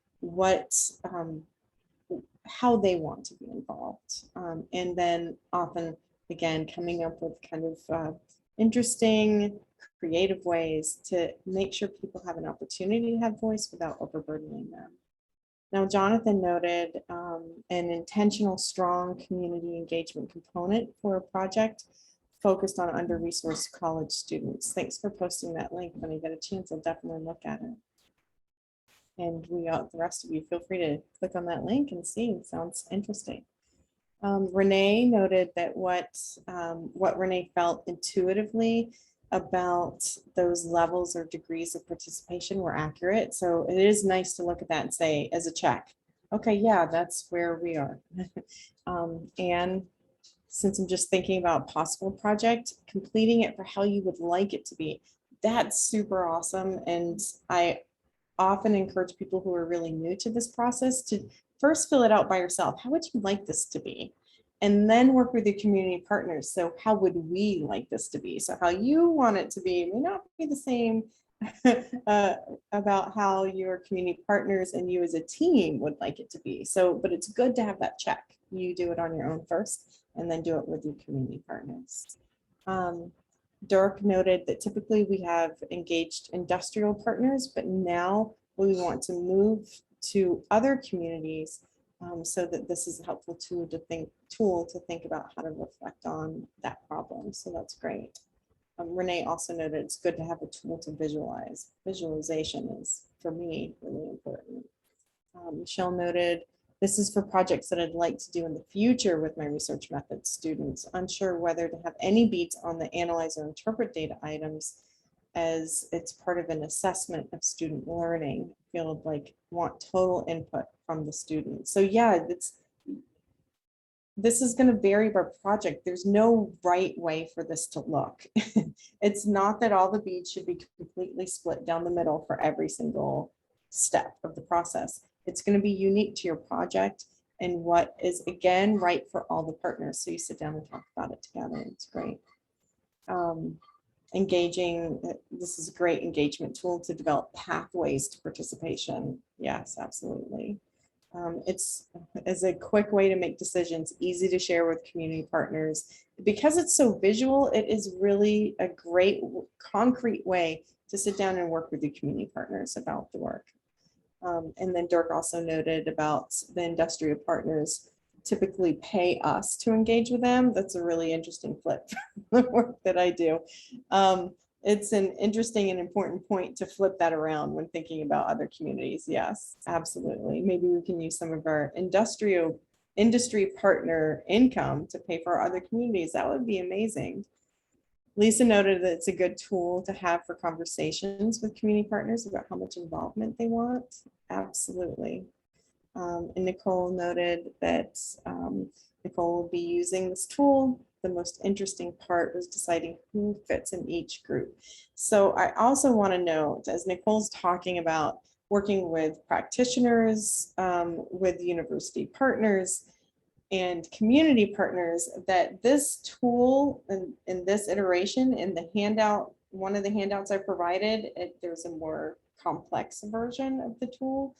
how they want to be involved. And then often, again, coming up with kind of interesting, creative ways to make sure people have an opportunity to have voice without overburdening them. Now, Jonathan noted an intentional, strong community engagement component for a project focused on under-resourced college students. Thanks for posting that link. When I get a chance, I'll definitely look at it. And the rest of you, feel free to click on that link and see. It sounds interesting. Renee noted that what Renee felt intuitively about those levels or degrees of participation were accurate. So it is nice to look at that and say, as a check, okay, yeah, that's where we are. And since I'm just thinking about possible project, completing it for how you would like it to be, that's super awesome. And I often encourage people who are really new to this process to first fill it out by yourself. How would you like this to be? And then work with your community partners. So how would we like this to be? So how you want it to be may not be the same about how your community partners and you as a team would like it to be. So, but it's good to have that check. You do it on your own first and then do it with your community partners. Dirk noted that typically we have engaged industrial partners, but now we want to move to other communities so that this is a helpful tool to think about how to reflect on that problem. So that's great. Renee also noted it's good to have a tool to visualize. Visualization is, for me, really important. Michelle noted, this is for projects that I'd like to do in the future with my research methods students, unsure whether to have any beats on the analyze or interpret data items as it's part of an assessment of student learning. Feel like want total input from the students. So yeah, this is going to vary by project. There's no right way for this to look. It's not that all the beads should be completely split down the middle for every single step of the process. It's going to be unique to your project and what is, again, right for all the partners. So you sit down and talk about it together. It's great. Engaging, this is a great engagement tool to develop pathways to participation. Yes, absolutely. It's as a quick way to make decisions, easy to share with community partners. Because it's so visual, it is really a great concrete way to sit down and work with your community partners about the work. And then Dirk also noted about the industrial partners typically pay us to engage with them. That's a really interesting flip from the work that I do. It's an interesting and important point to flip that around when thinking about other communities. Yes, absolutely. Maybe we can use some of our industry partner income to pay for our other communities. That would be amazing. Lisa noted that it's a good tool to have for conversations with community partners about how much involvement they want. Absolutely. And Nicole noted that Nicole will be using this tool. The most interesting part was deciding who fits in each group. So I also want to note, as Nicole's talking about working with practitioners, with university partners, and community partners, that this tool in this iteration in the handout, one of the handouts I provided, there's a more complex version of the tool.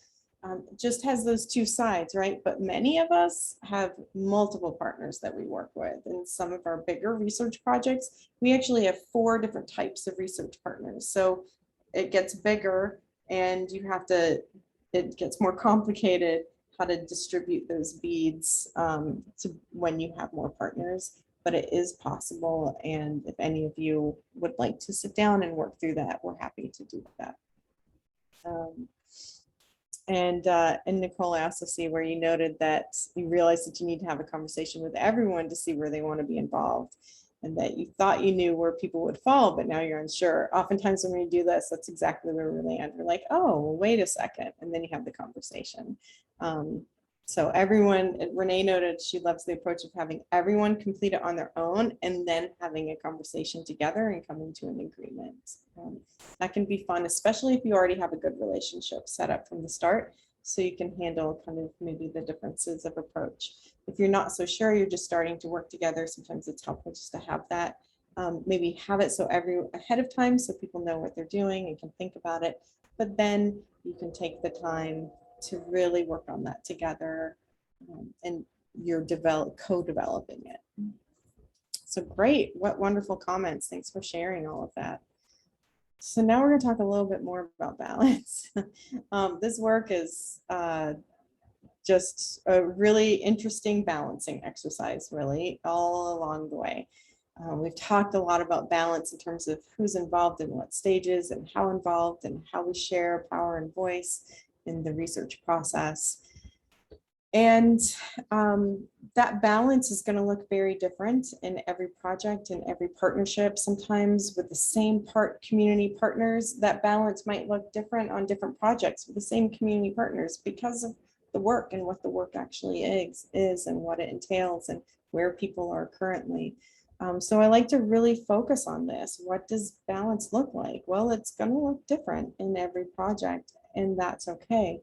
Just has those two sides, right? But many of us have multiple partners that we work with. In some of our bigger research projects, we actually have 4 different types of research partners. So it gets bigger and it gets more complicated how to distribute those beads to when you have more partners, but it is possible. And if any of you would like to sit down and work through that, we're happy to do that. And Nicole, I also see where you noted that you realized that you need to have a conversation with everyone to see where they want to be involved, and that you thought you knew where people would fall, but now you're unsure. Oftentimes when we do this, that's exactly where we land. We're like, oh, well, wait a second. And then you have the conversation. So everyone, Renee noted she loves the approach of having everyone complete it on their own and then having a conversation together and coming to an agreement. That can be fun, especially if you already have a good relationship set up from the start, so you can handle kind of maybe the differences of approach. If you're not so sure, you're just starting to work together, sometimes it's helpful just to have that. Maybe have it so ahead of time so people know what they're doing and can think about it, but then you can take the time to really work on that together, and you're co-developing it. So great, what wonderful comments. Thanks for sharing all of that. So now we're going to talk a little bit more about balance. This work is just a really interesting balancing exercise, really, all along the way. We've talked a lot about balance in terms of who's involved in what stages and how involved and how we share power and voice in the research process. And that balance is going to look very different in every project and every partnership. Sometimes with the same community partners, that balance might look different on different projects with the same community partners because of the work and what the work actually is and what it entails and where people are currently. So I like to really focus on this. What does balance look like? Well, it's going to look different in every project, and that's okay.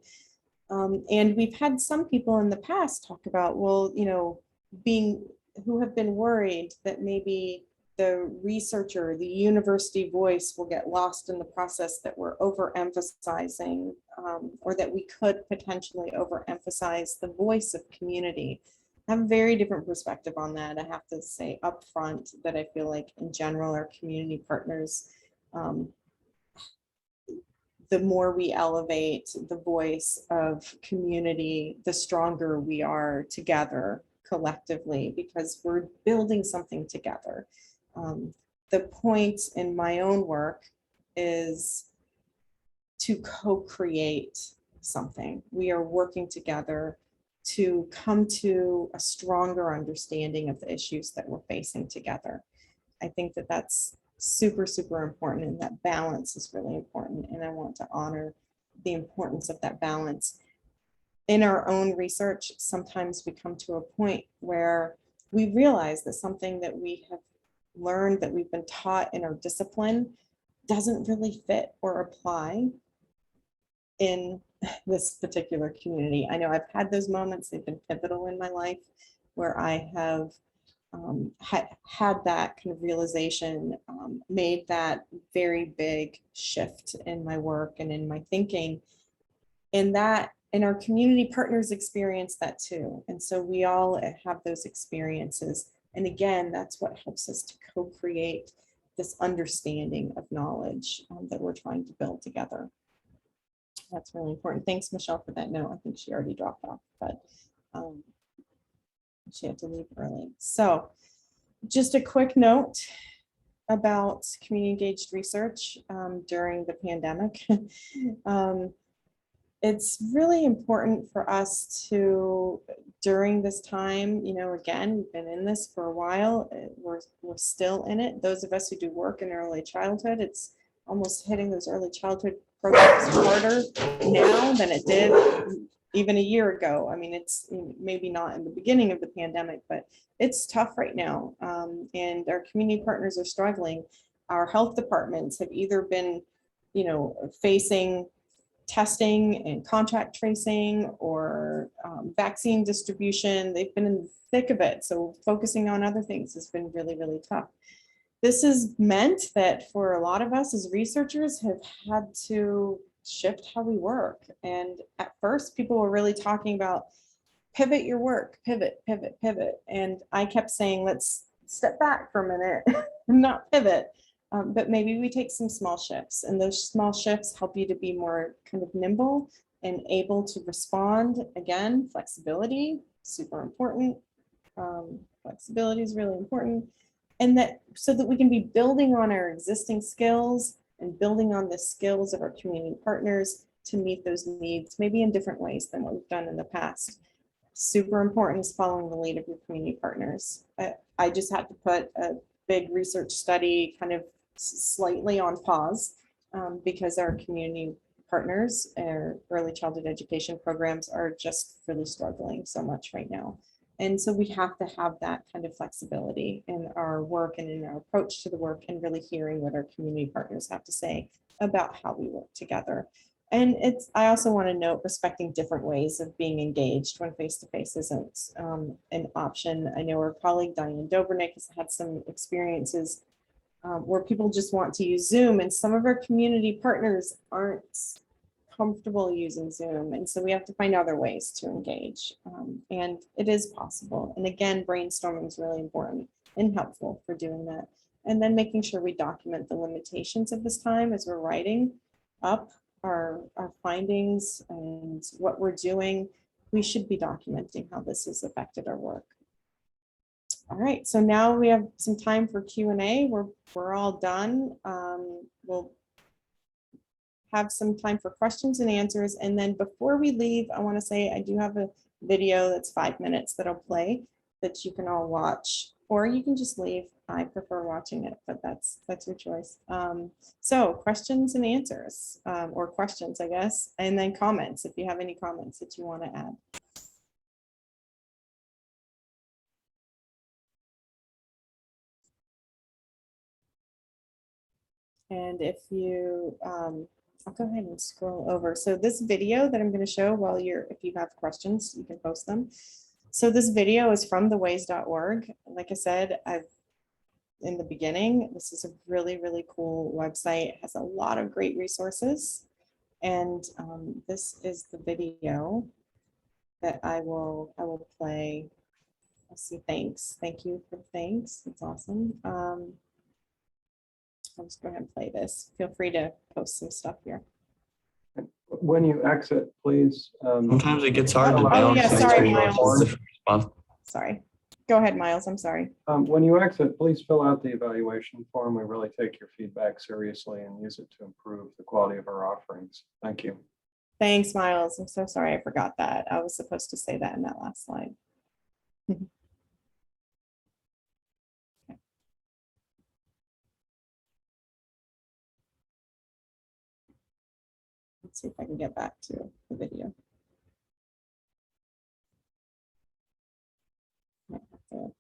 And we've had some people in the past talk about, well, who have been worried that maybe the researcher, the university voice will get lost in the process, that we're overemphasizing, or that we could potentially overemphasize the voice of community. I have a very different perspective on that. I have to say upfront that I feel like in general, our community partners, the more we elevate the voice of community, the stronger we are together collectively, because we're building something together. The point in my own work is to co-create something. We are working together to come to a stronger understanding of the issues that we're facing together. I think that that's super, super important, and that balance is really important. And I want to honor the importance of that balance. In our own research, sometimes we come to a point where we realize that something that we have learned, that we've been taught in our discipline, doesn't really fit or apply in this particular community. I know I've had those moments, they've been pivotal in my life, where I have had that kind of realization, made that very big shift in my work and in my thinking, and our community partners experience that too. And so we all have those experiences. And again, that's what helps us to co-create this understanding of knowledge that we're trying to build together. That's really important. Thanks, Michelle, for that note. I think she already dropped off, but she had to leave early. So just a quick note about community engaged research during the pandemic. It's really important for us to, during this time, again, we've been in this for a while, we're still in it. Those of us who do work in early childhood, it's almost hitting those early childhood programs harder now than it did even a year ago. I mean, it's maybe not in the beginning of the pandemic, but it's tough right now. And our community partners are struggling. Our health departments have either been, facing testing and contact tracing or vaccine distribution. They've been in the thick of it. So focusing on other things has been really, really tough. This has meant that for a lot of us as researchers have had to shift how we work. And at first people were really talking about pivot your work, pivot, pivot, pivot. And I kept saying, let's step back for a minute and not pivot. But maybe we take some small shifts, and those small shifts help you to be more kind of nimble and able to respond. Again, flexibility, super important. Flexibility is really important. And that so that we can be building on our existing skills and building on the skills of our community partners to meet those needs, maybe in different ways than what we've done in the past. Super important is following the lead of your community partners. I just had to put a big research study kind of slightly on pause because our community partners, our early childhood education programs are just really struggling so much right now. And so we have to have that kind of flexibility in our work and in our approach to the work, and really hearing what our community partners have to say about how we work together. And I also want to note respecting different ways of being engaged when face-to-face isn't an option. I know our colleague Diane Dobrnick has had some experiences where people just want to use Zoom, and some of our community partners aren't comfortable using Zoom. And so we have to find other ways to engage. And it is possible. And again, brainstorming is really important and helpful for doing that. And then making sure we document the limitations of this time as we're writing up our findings and what we're doing. We should be documenting how this has affected our work. All right, so now we have some time for Q&A. We're all done. We'll have some time for questions and answers. And then before we leave, I want to say I do have a video that's 5 minutes that I'll play that you can all watch, or you can just leave. I prefer watching it, but that's your choice. So questions and answers, or questions, I guess, and then comments, if you have any comments that you want to add. And if you, I'll go ahead and scroll over. So this video that I'm going to show while if you have questions, you can post them. So this video is from theways.org. Like I said, in the beginning, this is a really, really cool website. It has a lot of great resources. And this is the video that I will play. Let's see, thanks. Thank you for thanks. It's awesome. I'll just go ahead and play this. Feel free to post some stuff here. When you exit, please. Sometimes it gets hard to Oh, balance. yeah, these sorry, two Miles. worlds. Sorry. Go ahead, Miles. I'm sorry. When you exit, please fill out the evaluation form. We really take your feedback seriously and use it to improve the quality of our offerings. Thank you. Thanks, Miles. I'm so sorry I forgot that. I was supposed to say that in that last slide. Let's see if I can get back to the video. Might have to-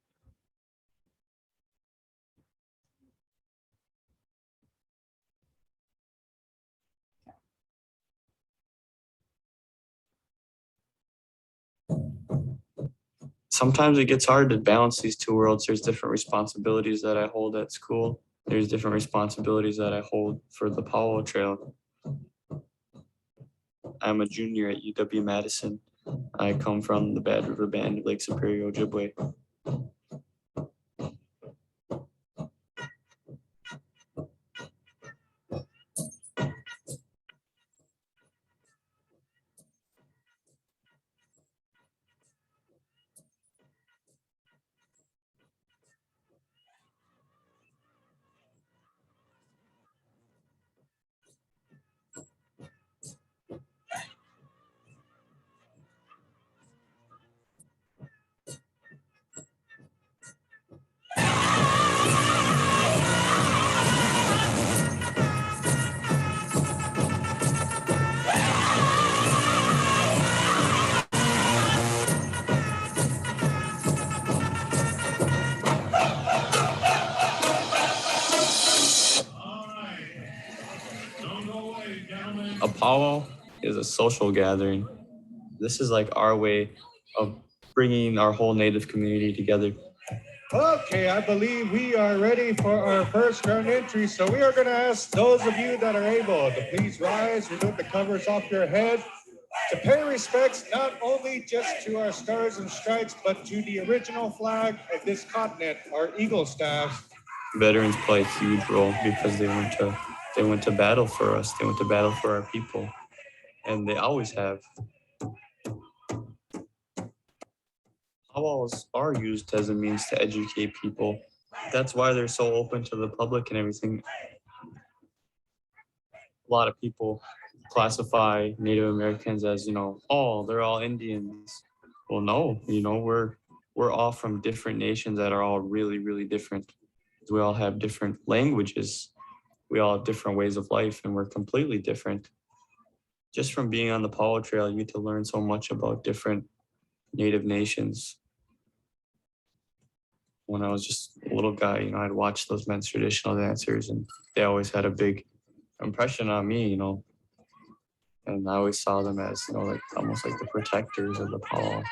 Sometimes it gets hard to balance these two worlds. There's different responsibilities that I hold at school. There's different responsibilities that I hold for the Powell Trail. I'm a junior at UW-Madison. I come from the Bad River Band of Lake Superior, Ojibwe. A powwow is a social gathering. This is like our way of bringing our whole Native community together. Okay, I believe we are ready for our first round entry. So we are going to ask those of you that are able to please rise, remove the covers off your head, to pay respects not only just to our stars and stripes, but to the original flag of this continent, our eagle staffs. Veterans play a huge role because they went to battle for us. They went to battle for our people, and they always have. Powwows are used as a means to educate people. That's why they're so open to the public and everything. A lot of people classify Native Americans as, oh, they're all Indians. Well, no, we're all from different nations that are all really, really different. We all have different languages. We all have different ways of life, and we're completely different. Just from being on the Powwow Trail, you get to learn so much about different Native nations. When I was just a little guy, I'd watch those men's traditional dancers, and they always had a big impression on me, and I always saw them as, like almost like the protectors of the powwow.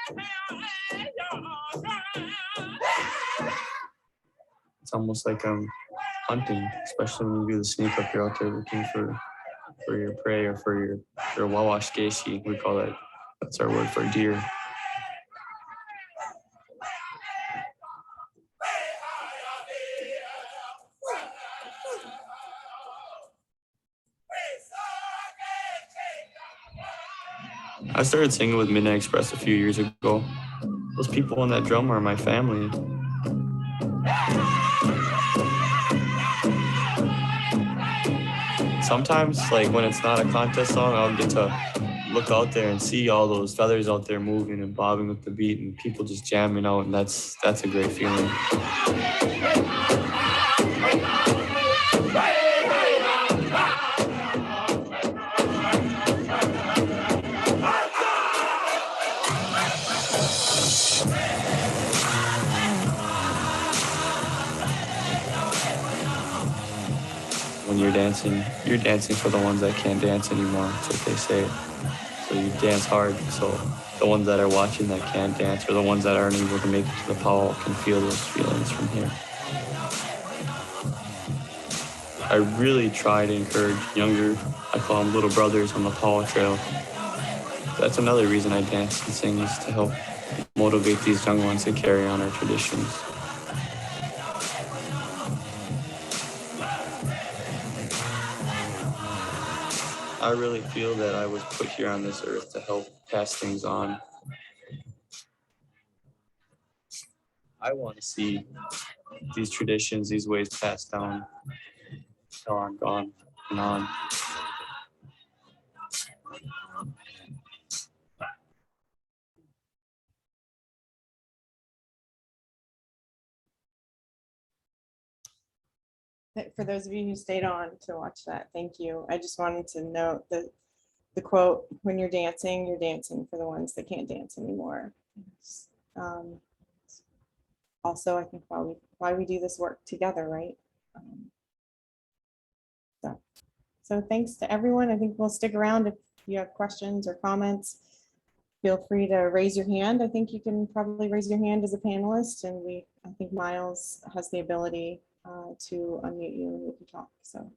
It's almost like hunting, especially when you do the sneak up, you're out there looking for your prey or for your wawash geshi, we call it. That's our word for deer. I started singing with Midnight Express a few years ago. Those people on that drum are my family. sometimes, like when it's not a contest song, I'll get to look out there and see all those feathers out there moving and bobbing with the beat and people just jamming out, and that's a great feeling. When you're dancing for the ones that can't dance anymore. That's what they say. So you dance hard so the ones that are watching that can't dance, or the ones that aren't able to make it to the powwow, can feel those feelings from here. I really try to encourage younger, I call them little brothers, on the powwow trail. That's another reason I dance and sing, is to help motivate these young ones to carry on our traditions. I really feel that I was put here on this earth to help pass things on. I want to see these traditions, these ways passed down till I'm gone and on. For those of you who stayed on to watch that, thank you. I just wanted to note that the quote, when you're dancing for the ones that can't dance anymore. Also, I think why we do this work together, right? So thanks to everyone. I think we'll stick around if you have questions or comments. Feel free to raise your hand. I think you can probably raise your hand as a panelist, and I think Miles has the ability to unmute you and we can talk. So